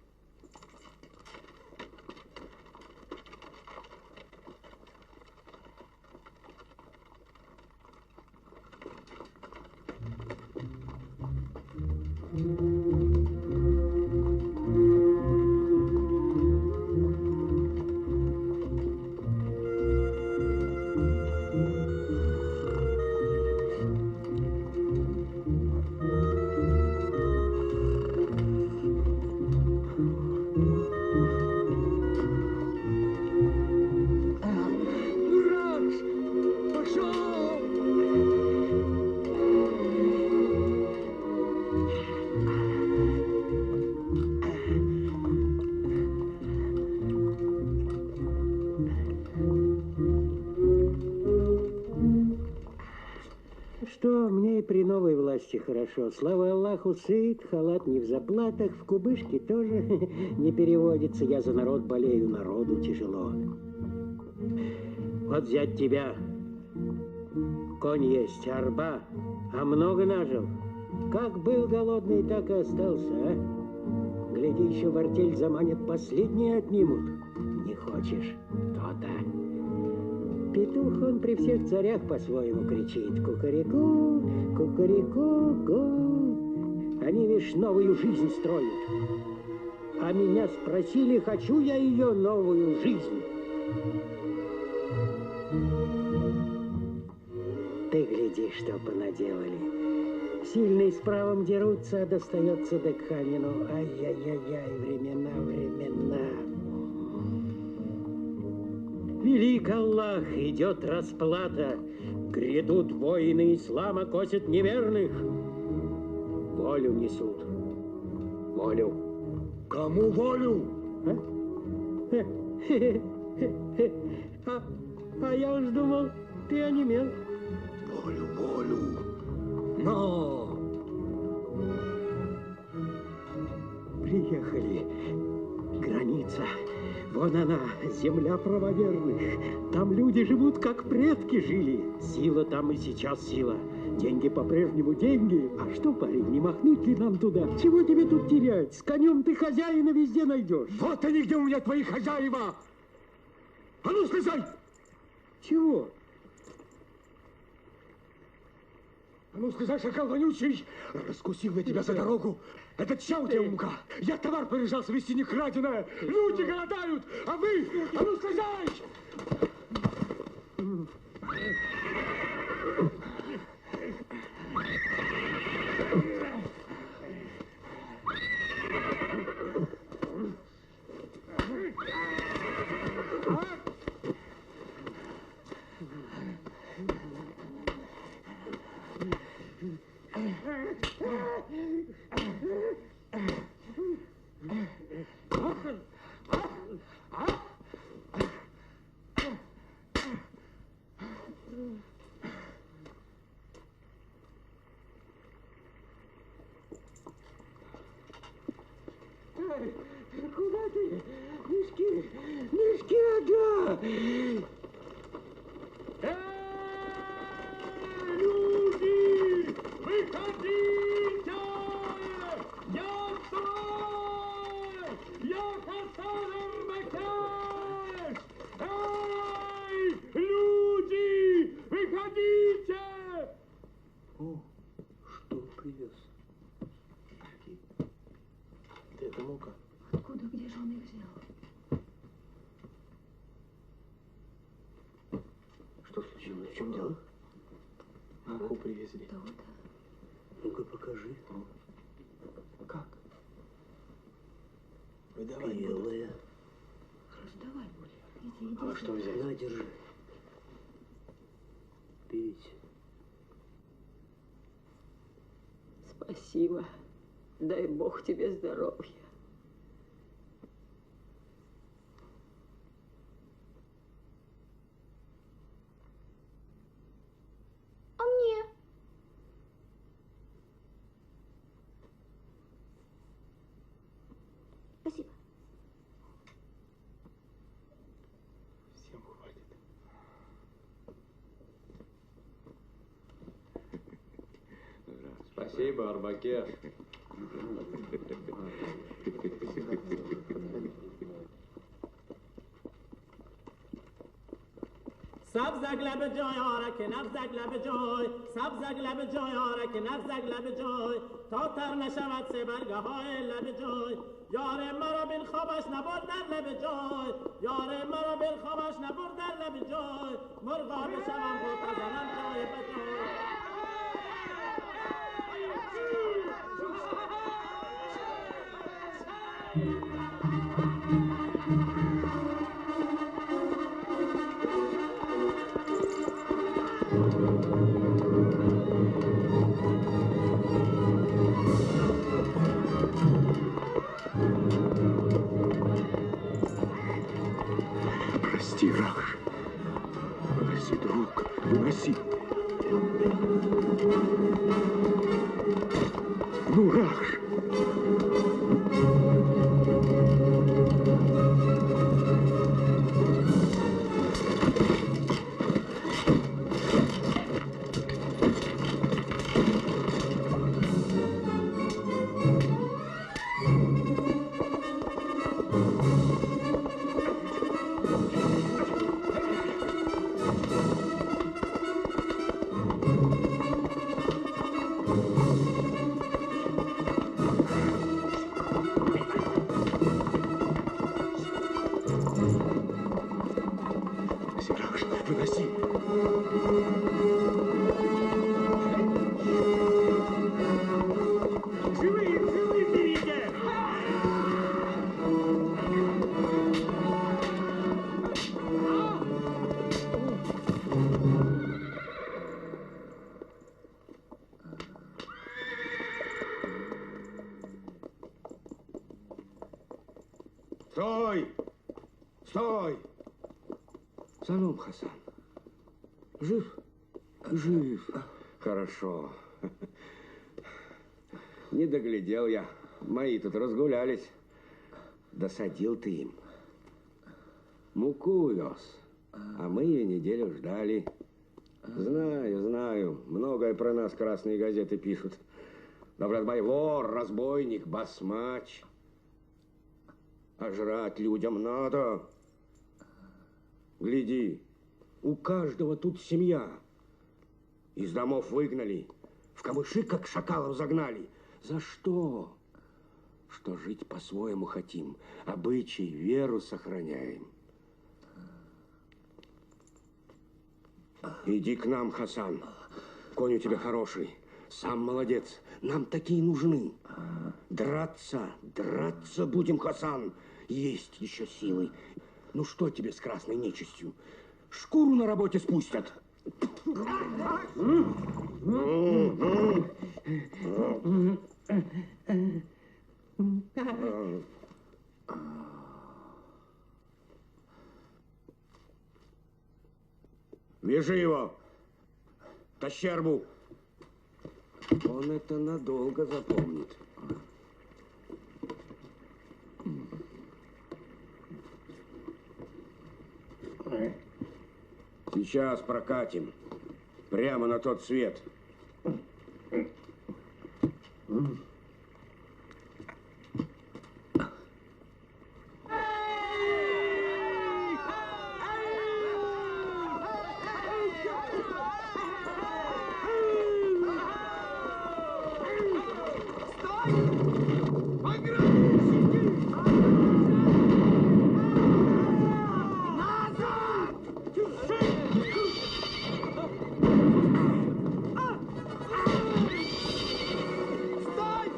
Что, мне и при новой власти хорошо. Слава Аллаху, сыт, халат не в заплатах, в кубышке тоже не переводится. Я за народ болею, народу тяжело. Вот взять тебя. Конь есть, арба, а много нажил. Как был голодный, так и остался, а? Гляди, еще в артель заманят, последние отнимут. Не хочешь? То-то. Петух, он при всех царях по-своему кричит. Кукареку, кукареку-ку. Они, видишь, новую жизнь строят. А меня спросили, хочу я ее новую жизнь. Ты гляди, что понаделали. Сильные с правом дерутся, а достается до Декханину. Ай-яй-яй-яй, времена. Велик Аллах, идет расплата. Грядут воины ислама, косят неверных. Волю несут. Волю. Кому волю? А я уж думал, ты онемел. Волю. Но! Приехали. Граница. Вон она, земля правоверных. Там люди живут, как предки жили. Сила там и сейчас сила. Деньги по-прежнему деньги. А что, парень, не махнуть ли нам туда? Чего тебе тут терять? С конем ты хозяина везде найдешь. Вот они, где у меня твои хозяева! А ну, слезай! Чего? А ну, слезай, шакал вонючий! Раскусил я тебя за дорогу. Это чья у тебя мука? Я товар поряжался везти не краденое. Люди голодают, а вы... А ну, слезай! Куда ты? Мешки, ага! Люди, выходите! Я царь! Я Хасан Арбакеш! Эй, люди, выходите! О, что привез? Ты это мука? Откуда, где же он их взял? Что случилось? В чем дело? Муку привезли. Да вот. Ну-ка покажи. Как? Выдавай. Белая. Раздавай, Оля. Иди. А что взять? На, держи. Пить. Спасибо. Дай Бог тебе здоровья. Спасибо, Арбакеш. سبزک لب جای آرک نغزک لب جای سبزک لب جای آرک نغزک لب جای تا تر نشود سه برگه های لب جای یار مرا بین خوابش نبرد در لب جای یار مرا بین خوابش نبرد در لب جای مرغا بشوم غوطه زنم جای به جای Прости, Рахш. Выноси, друг, выноси. Ну, Рахш. Выноси. Живые, берите! Стой! Стой! Салом, Хасан. Жив? Жив. Хорошо. Не доглядел я. Мои тут разгулялись. Досадил ты им. Муку вез. А мы ее неделю ждали. Знаю, знаю. Многое про нас красные газеты пишут. Да, брат мой, вор, разбойник, басмач. А жрать людям надо. Гляди, у каждого тут семья. Из домов выгнали, в камыши как шакалов загнали. За что? Что жить по-своему хотим, обычай, веру сохраняем. Иди к нам, Хасан. Конь у тебя хороший, сам молодец. Нам такие нужны. Драться, драться будем, Хасан. Есть еще силы. Ну что тебе с красной нечистью? Шкуру на работе спустят. Вяжи его. Тащи арбу. Он это надолго запомнит. Сейчас прокатим. Прямо на тот свет. Стой!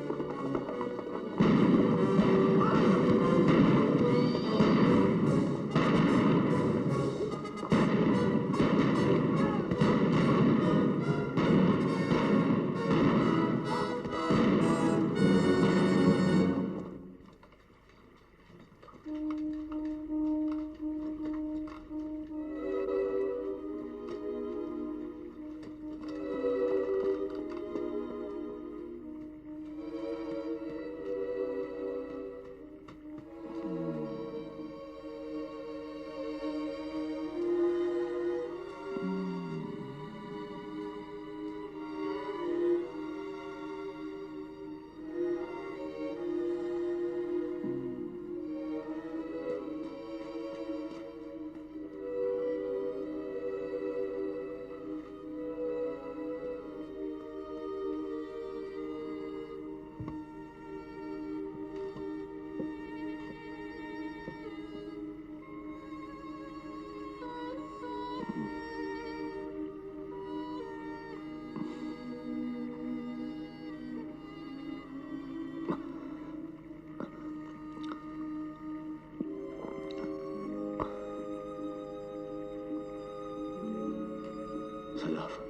граф.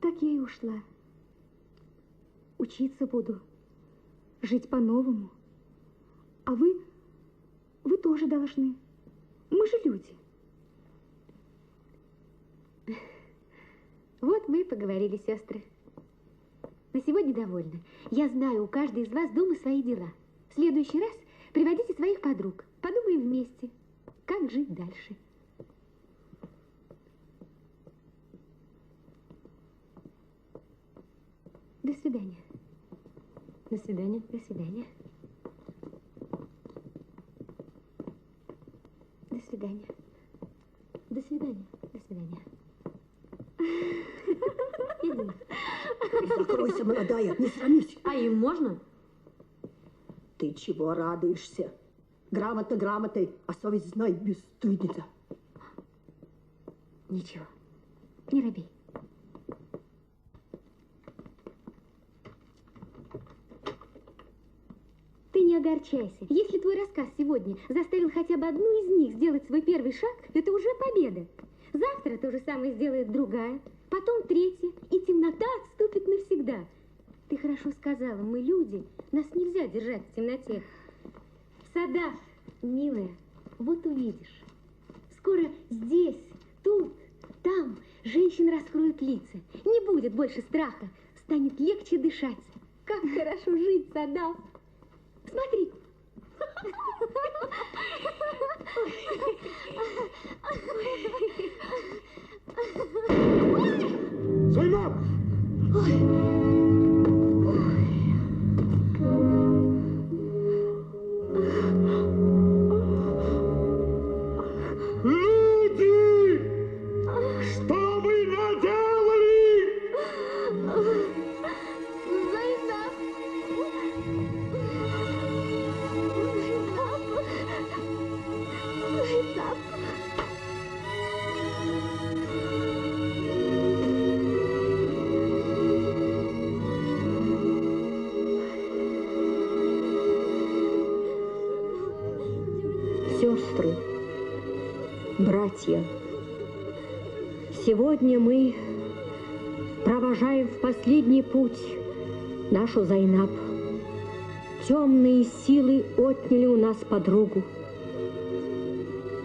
Так я и ушла. Учиться буду, жить по-новому. А вы тоже должны. Мы же люди. Вот мы и поговорили, сестры. На сегодня довольны. Я знаю, у каждой из вас дома свои дела. В следующий раз приводите своих подруг. Подумаем вместе, как жить дальше. До свидания. До свидания. До свидания. До свидания. До свидания. До свидания. Иди. Закройся, молодая, не срамись. А им можно? Ты чего радуешься? Грамотно грамотой, а совесть знай, бесстыдница. Ничего, не робей. Ты не огорчайся. Если твой рассказ сегодня заставил хотя бы одну из них сделать свой первый шаг, это уже победа. Завтра то же самое сделает другая, потом третья, и темнота отступит навсегда. Ты хорошо сказала, мы люди, нас нельзя держать в темноте. Садав, милая, вот увидишь. Скоро здесь, тут, там женщины раскроют лица. Не будет больше страха, станет легче дышать. Как хорошо жить, Садав. Смотри. Зайнаб! Люди! Что вы наделали? Зайнаб! Зайнаб! Сестры, братья, сегодня мы провожаем в последний путь нашу Зайнаб. Темные силы отняли у нас подругу,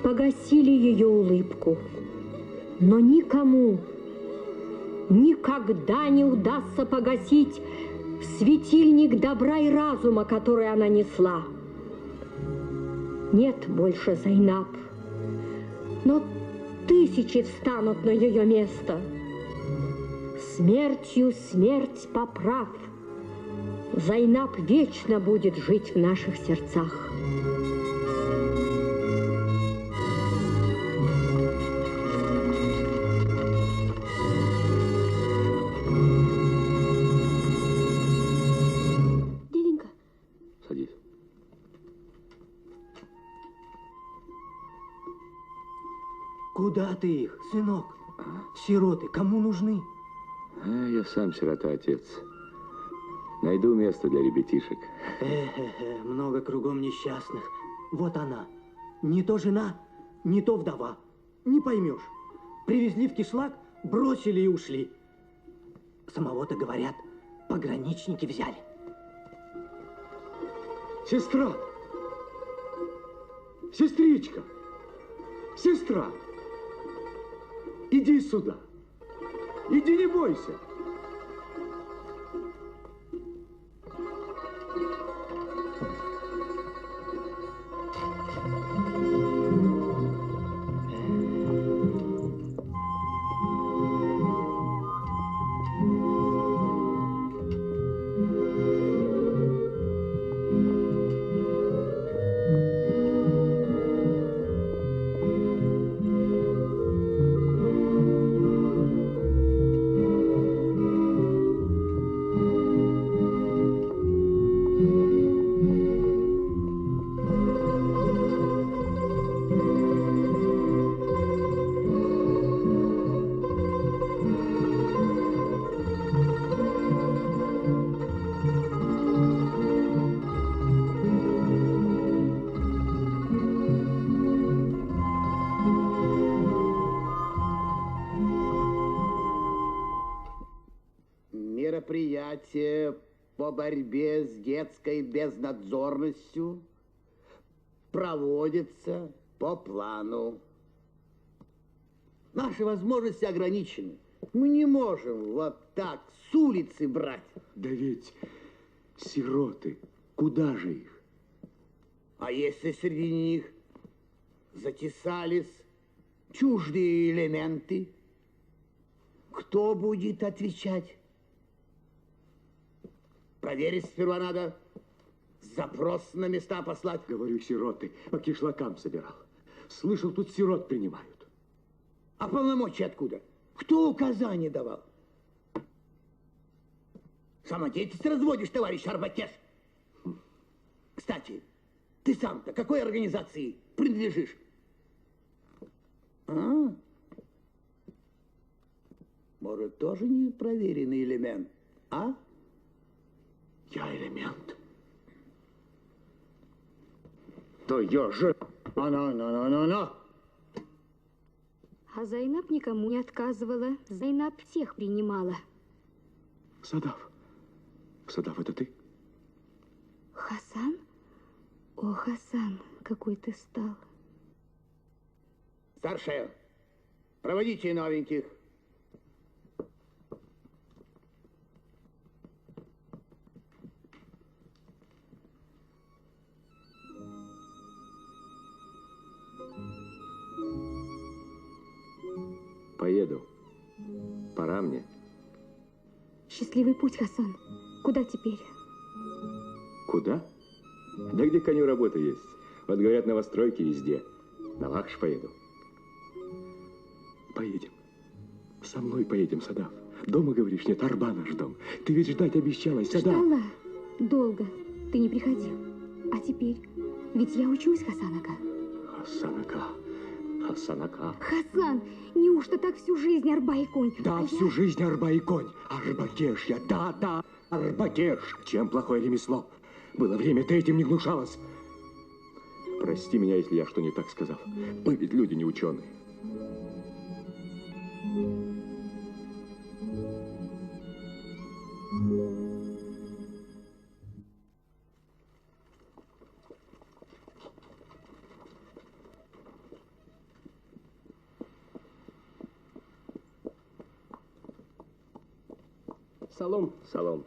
погасили ее улыбку, но никому никогда не удастся погасить светильник добра и разума, который она несла. Нет больше Зайнаб, но тысячи встанут на ее место. Смертью смерть поправ, Зайнаб вечно будет жить в наших сердцах. Дяденька. Садись. Куда ты их, сынок? Сироты кому нужны? Я сам сирота, отец. Найду место для ребятишек. Много кругом несчастных. Вот она. Не то жена, не то вдова. Не поймешь. Привезли в кишлак, бросили и ушли. Самого-то, говорят, пограничники взяли. Сестра! Сестричка! Сестра! Иди сюда! Иди, не бойся! мероприятия по борьбе с детской безнадзорностью проводятся по плану. Наши возможности ограничены. Мы не можем вот так с улицы брать. Да ведь сироты, куда же их? А если среди них затесались чуждые элементы, кто будет отвечать? Проверить сперва надо, запрос на места послать. Говорю, сироты, по кишлакам собирал. Слышал, тут сирот принимают. А полномочия откуда? Кто указания давал? Самодеятельность разводишь, товарищ Арбакеш. Кстати, ты сам-то какой организации принадлежишь? А? Может, тоже не проверенный элемент, а? Я элемент. То я же... Но. А Зайнаб никому не отказывала. Зайнаб всех принимала. Садав. Садав, это ты? Хасан? О, Хасан, какой ты стал. Старшая, проводите новеньких. Поеду. Пора мне. Счастливый путь, Хасан. Куда теперь? Куда? Да где коню работа есть. Вот говорят, новостройки везде. На Лахш поеду. Поедем. Со мной поедем, Садав. Дома, говоришь, нет, Арба наш дом. Ты ведь ждать обещалась, Садав. Ждала. Долго. Ты не приходил. А теперь? Ведь я учусь, Хасанака. Хасанака. Хасанака. Хасан, неужто так всю жизнь Арба и конь? Да, всю жизнь Арба и конь. Арбакеш я, да, Арбакеш. Чем плохое ремесло? Было время, ты этим не гнушалась. Прости меня, если я что не так сказал. Мы ведь люди не ученые. Салом. Салом.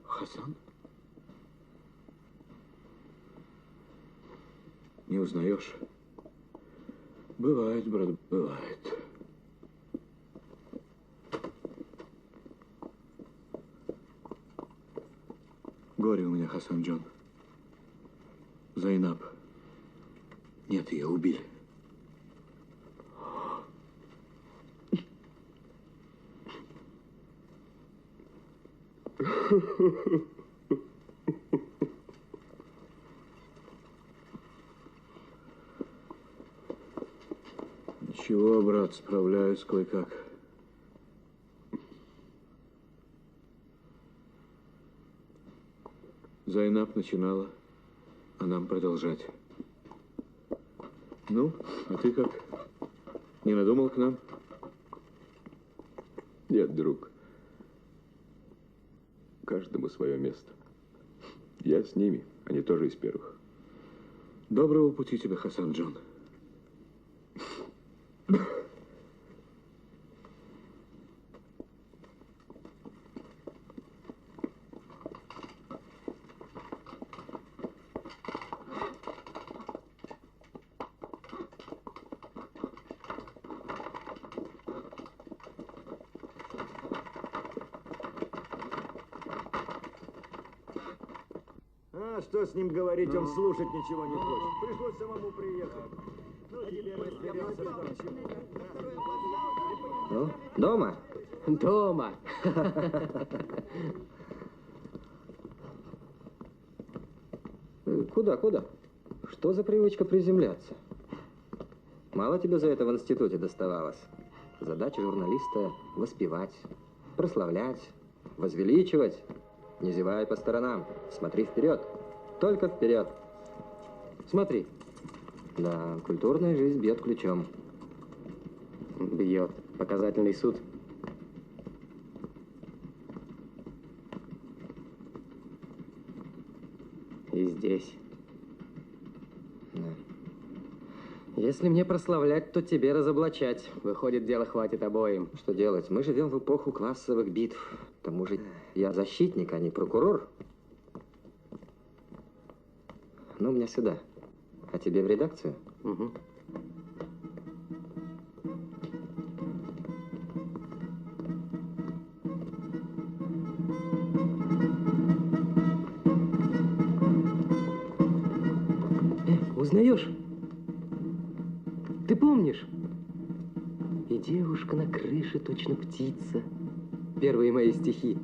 Хасан? Не узнаешь? Бывает, брат, бывает. Горе у меня, Хасан Джон. Зайнаб. Нет, ее убили. Ничего, брат, справляюсь кое-как. Зайнаб начинала, а нам продолжать. Ну, а ты как? Не надумал к нам? Нет, друг. Каждому свое место. Я с ними, они тоже из первых. Доброго пути тебе, Хасан Джон. А что с ним говорить, он слушать ничего не хочет. Пришлось самому приехать. Ну, теперь разберемся, что Ну, дома? Дома. Куда? Что за привычка приземляться? Мало тебе за это в институте доставалось? Задача журналиста – воспевать, прославлять, возвеличивать. Не зевай по сторонам, смотри вперед, только вперед. Смотри, Да, культурная жизнь бьет ключом. Бьет. Показательный суд. И здесь. Да. Если мне прославлять, то тебе разоблачать. Выходит, дела хватит обоим. Что делать? Мы живем в эпоху классовых битв. К тому же я защитник, а не прокурор. Ну, меня сюда. А тебе в редакцию? Угу. Узнаешь? Ты помнишь? И девушка на крыше точно птица. Первые мои стихи.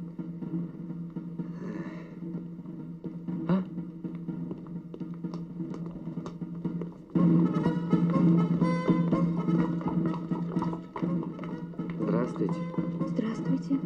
А? Здравствуйте. Здравствуйте.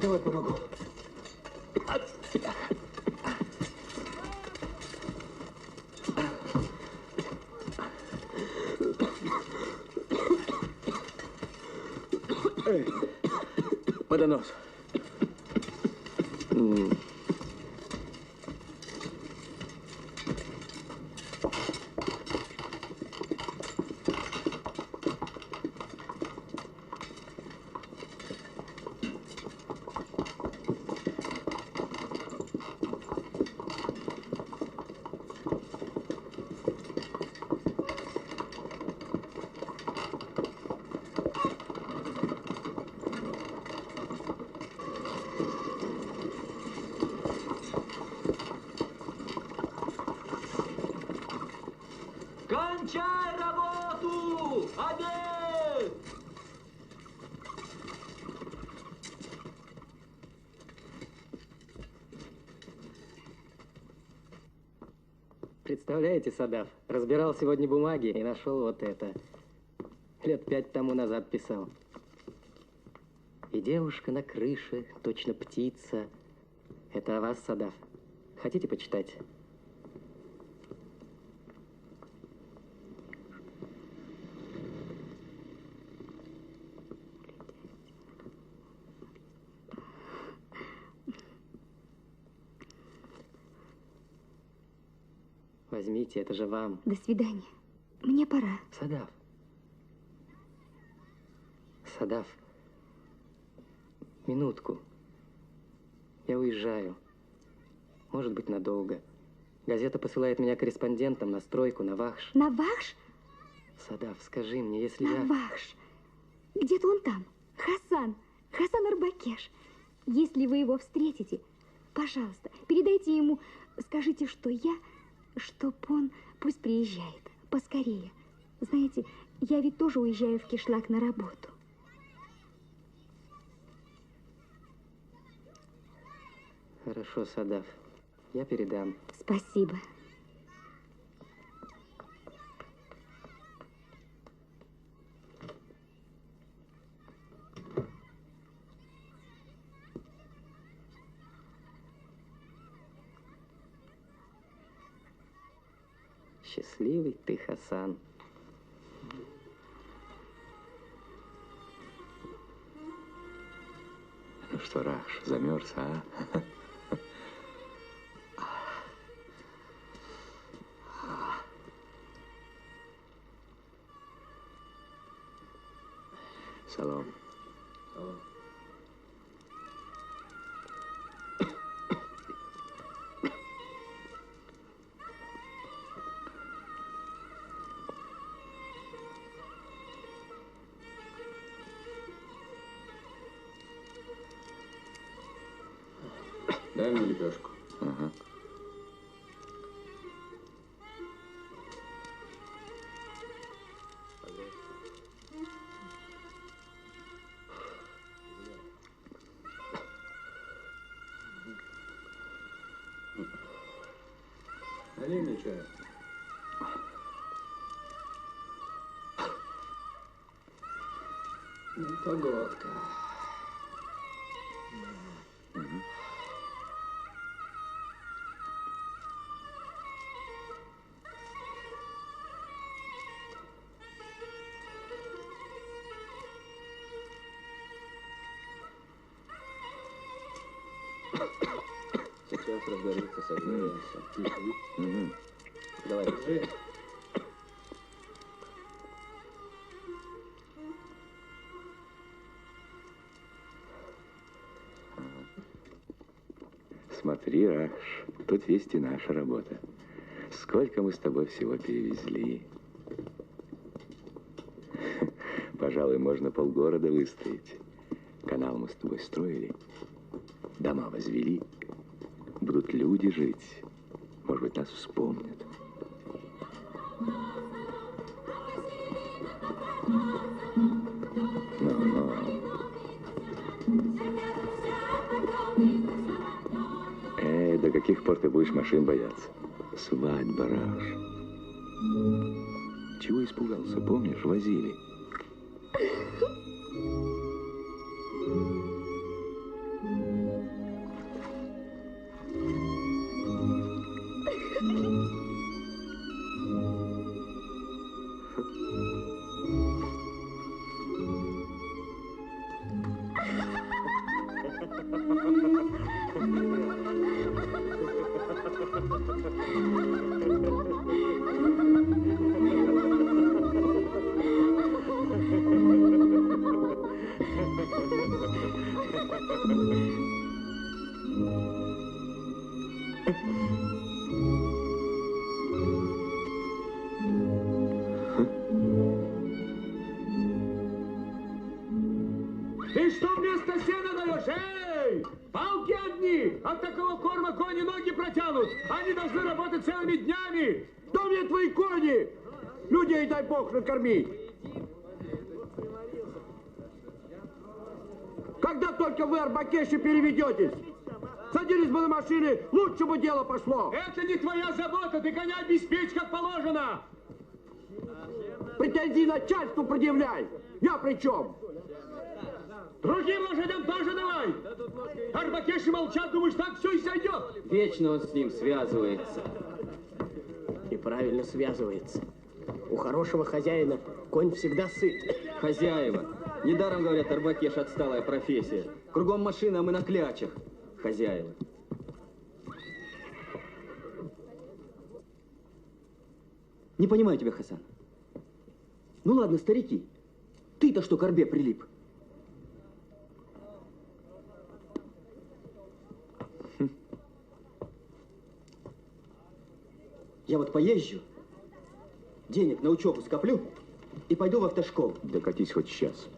Давай помогу. Водонос. Кончай работу! Обед! Представляете, Садав, разбирал сегодня бумаги и нашел вот это. Лет 5 тому назад писал. И девушка на крыше, точно птица. Это о вас, Садав. Хотите почитать? Возьмите, это же вам. До свидания. Мне пора. Садав. Садав. Минутку. Я уезжаю. Может быть, надолго. Газета посылает меня корреспондентом на стройку, на Вахш. На Вахш? Садав, скажи мне, если на я... Вахш. Где-то он там. Хасан Арбакеш. Если вы его встретите, пожалуйста, передайте ему, скажите, что чтоб он пусть приезжает поскорее. Знаете, я ведь тоже уезжаю в Кишлак на работу. Хорошо, Садав. Я передам. Спасибо. Счастливый ты, Хасан. Ну что, Рахш, замерз, а? Салом. Дай мне лепешку. Ага. Налей мне чаю. Ну, погодка. Сейчас разгорится, согреемся. Давай, держи. Смотри, Раш, тут есть и наша работа. Сколько мы с тобой всего перевезли. Пожалуй, можно полгорода выстроить. Канал мы с тобой строили, дома возвели. Будут люди жить. Может быть, нас вспомнят. Ну-ну. До каких пор ты будешь машин бояться? Свадьба, Раш. Чего испугался, помнишь? Возили. Ты что вместо сена даешь? Эй! Палки одни! От такого корма кони ноги протянут! Они должны работать целыми днями! Кто мне твои кони? Людей, дай бог, накормить! Когда только вы, Арбакеши, переведетесь? Садились бы на машины, лучше бы дело пошло! Это не твоя забота! Ты коня обеспечь, как положено! Претензии начальству предъявляй! Я при чем? Другим лошадям тоже давай! Арбакеши молчат, думаешь, так все и сойдет? Вечно он с ним связывается. И правильно связывается. У хорошего хозяина конь всегда сыт. Хозяева. Недаром говорят, Арбакеш отсталая профессия. Кругом машина, а мы на клячах. Хозяева. Не понимаю тебя, Хасан. Ну ладно, старики. Ты-то что к орбе прилип? Я вот поезжу, денег на учебу скоплю и пойду в автошколу. Да катись хоть сейчас.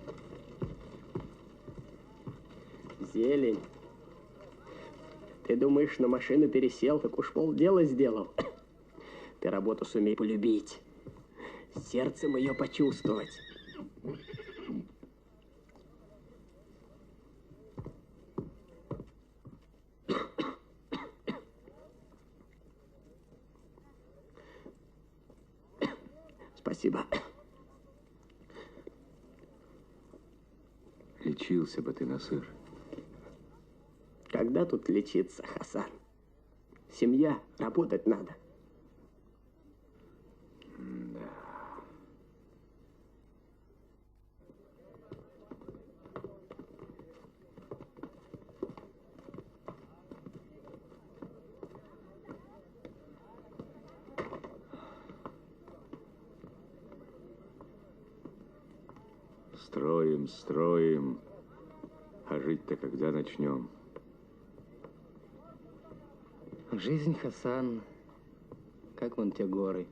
Зелень. Ты думаешь, на машину пересел, так уж полдела сделал. Ты работу сумей полюбить, сердцем ее почувствовать. Спасибо. Лечился бы ты, Насыр. Когда тут лечиться, Хасан? Семья, работать надо. Да. Строим, строим. А жить-то когда начнем? Жизнь, Хасан, как вон те горы.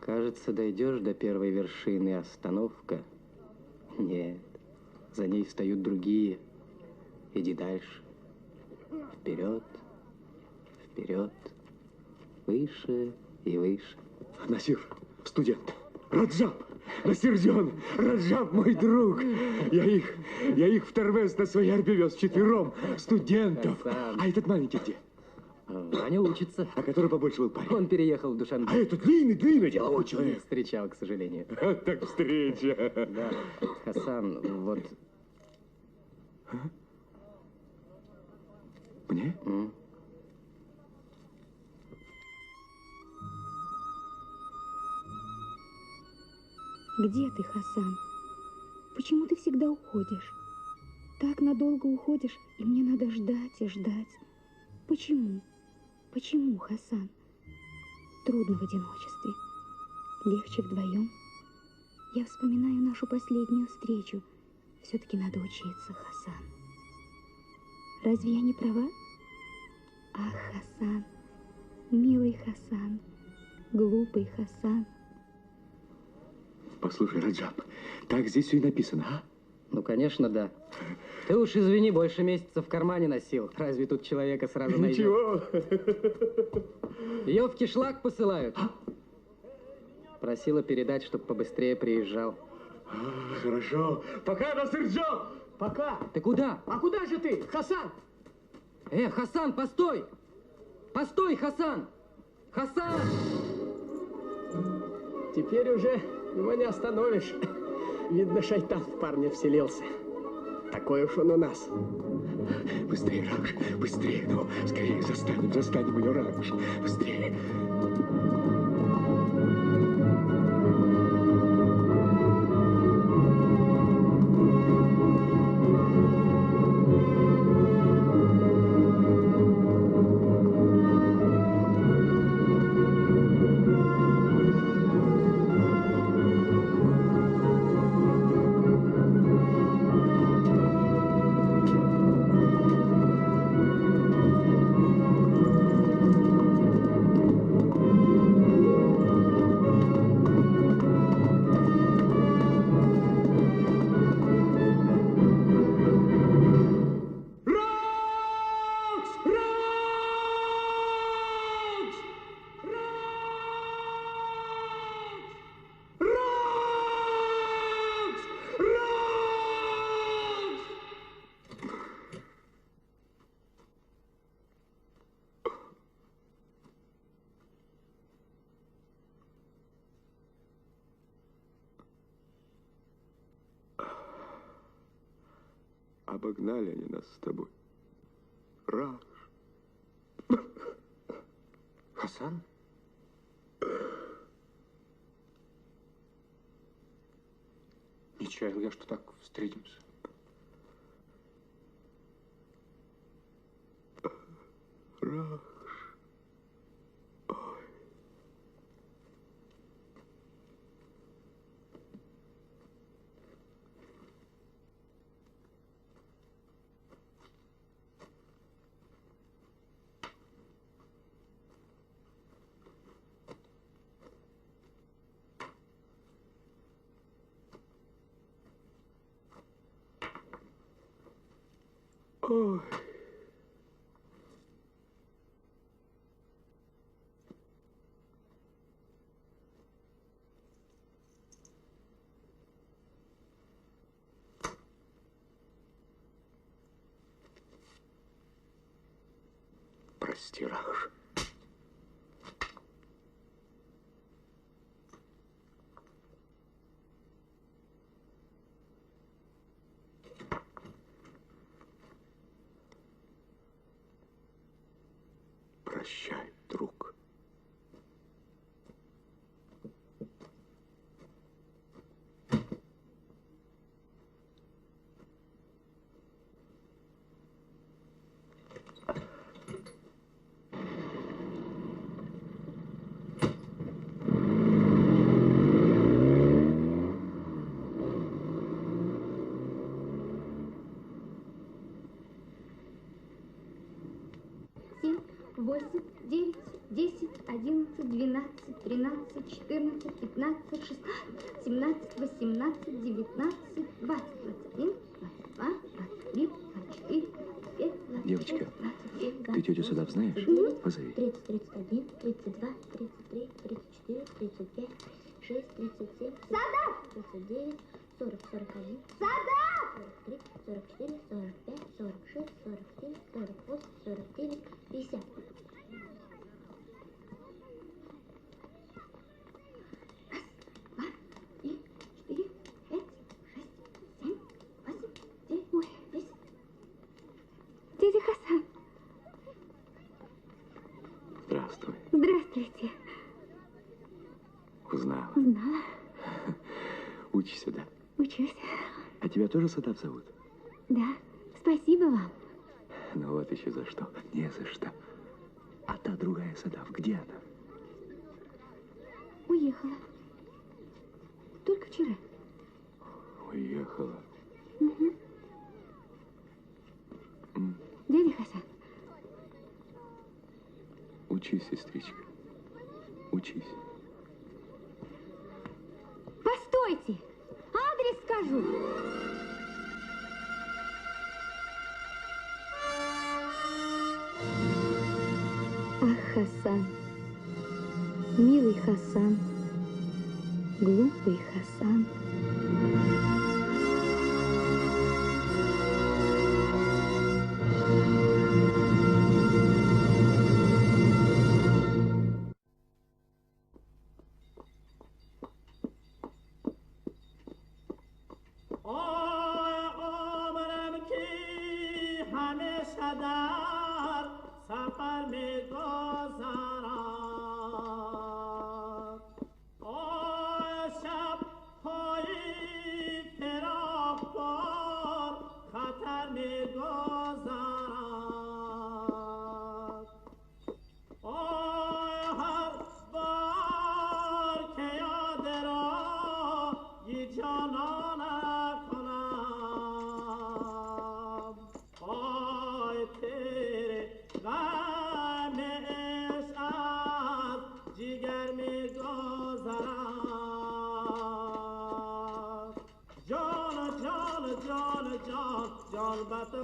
Кажется, дойдешь до первой вершины, остановка. Нет, за ней встают другие. Иди дальше. Вперед, вперед, выше и выше. Насир, студент, Раджаб, Насирджон, Раджаб, мой друг. Я их в Тервез на своей арбе вез вчетвером, студентов. А этот маленький где? Ваня учится. А который побольше был парень? Он переехал в Душанбе. А это длинный деловой человек. Не встречал, к сожалению. Так встреча. Да. Хасан, вот... Мне? Где ты, Хасан? Почему ты всегда уходишь? Так надолго уходишь, и мне надо ждать и ждать. Почему? Почему, Хасан? Трудно в одиночестве. Легче вдвоем. Я вспоминаю нашу последнюю встречу. Все-таки надо учиться, Хасан. Разве я не права? Ах, Хасан, милый Хасан, глупый Хасан. Послушай, Раджаб, так здесь все и написано, а? Ну, конечно, да. Ты уж, извини, больше месяца в кармане носил. Разве тут человека сразу найдешь? Ничего. Ее в кишлак посылают. Просила передать, чтобы побыстрее приезжал. Хорошо. Пока, Насырджон! Пока. Ты куда? А куда же ты, Хасан? Хасан, постой! Постой, Хасан! Хасан! Теперь уже его не остановишь. Видно, шайтан в парня вселился. Такой уж он у нас. Быстрее, Ракш, быстрее, ну, скорее застанем ее, Ракш, быстрее. Обогнали они нас с тобой. Раш. Хасан? Не чаял я, что так встретимся. Раш. Ой. Прости, Раш. Прощай, друг. Восемь, 9, 10, 11, 12, 13, 14, 15, 16, 17, 18, 19, 20, 21, 22, 23, 24, 25, 26, Девочка, 27, ты тетю Садав знаешь? Позови. 30, 31, 32, 33, 34, 35, 6, 37, Садав! 39, 40, 41, Садав! 43, 44, 45, 46, 47, 48, 49, 50. Здравствуйте, Хасан. Здравствуй. Здравствуйте. Узнала. Узнала. Учишься, да? Учусь. А тебя тоже Садав зовут? Да. Спасибо вам. Ну вот еще за что. Не за что. А та другая Садав, где она? Уехала. Только вчера. Уехала. Угу. Дядя Хасан. Учись, сестричка. Учись. Постойте! Адрес скажу. Ах, Хасан. Милый Хасан. Глупый Хасан.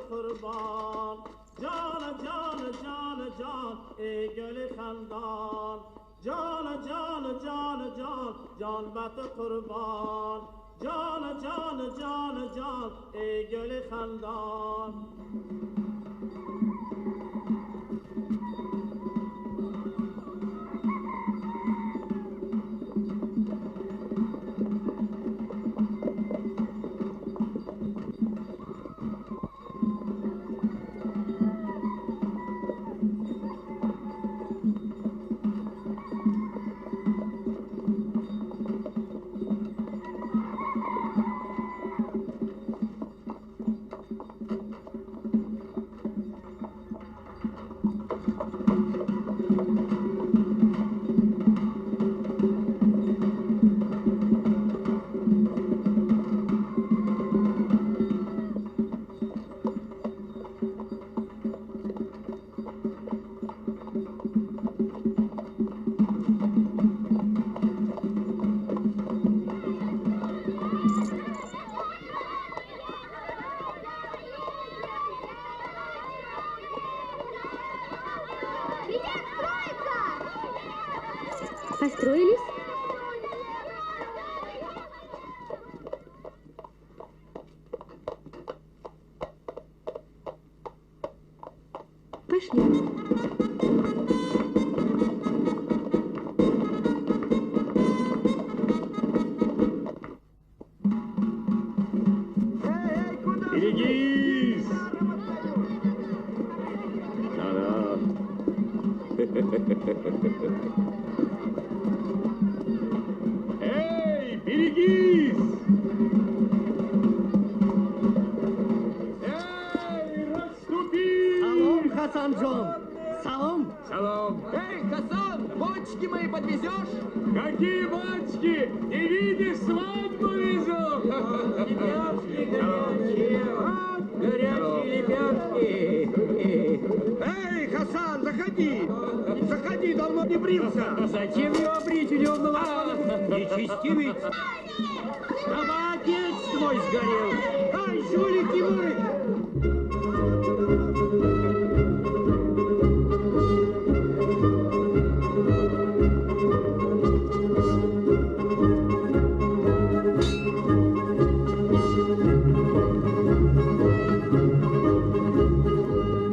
قربان جان جان جان جان ای گل خندان جان جان جان جان جان بت قربان جان جان جان جان ای گل خندان Построились? Пошли. Берегись! Да-да. Эй, берегись! Эй, расступись! Салом, Хасан-джон! Салом! Салом! Эй, Хасан, бочки мои подвезешь? Какие бочки? Не видишь, свадьбу везу! Горячие лепешки! Эй, Хасан, заходи! Заходи, давно не брился! Зачем его брить, улёвного? Нечестивец! Чтобы отец твой сгорел! Ай, жулики вы!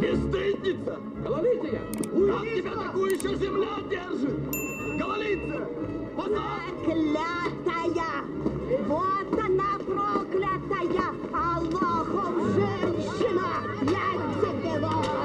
Бесстыдница! Головлитая! Как тебя такую еще земля держит? Головлица! Проклятая! Вот она, проклятая! Аллахом женщина! Я тебе вот!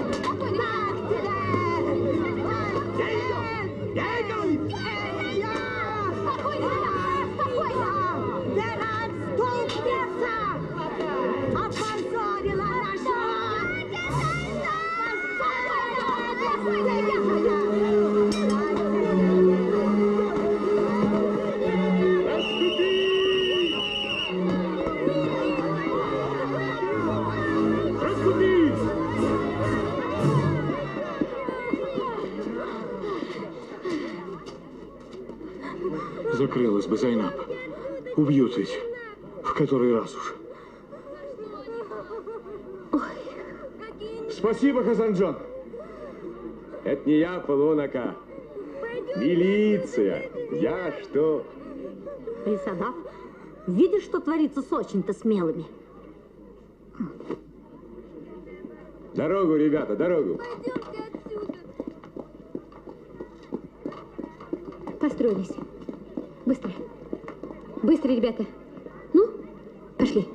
Закрылась бы, Зайнаб. Убьют ведь. В который раз уж. Спасибо, Хасанджон. Это не я, Полунака. Милиция. Я что? Присадав, видишь, что творится с очень-то смелыми? Дорогу, ребята, дорогу. Построились. Быстро. Быстро, ребята. Ну, пошли.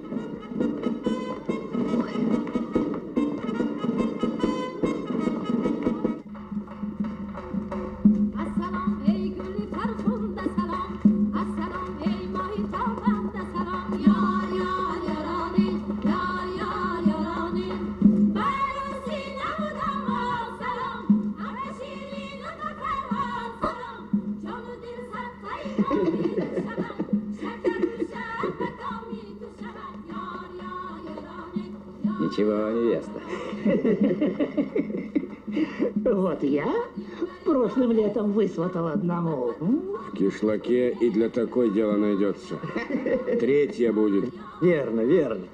Ничего, невеста. Вот я прошлым летом высватал одному. В кишлаке и для такой дело найдется. Третья будет. Верно, верно.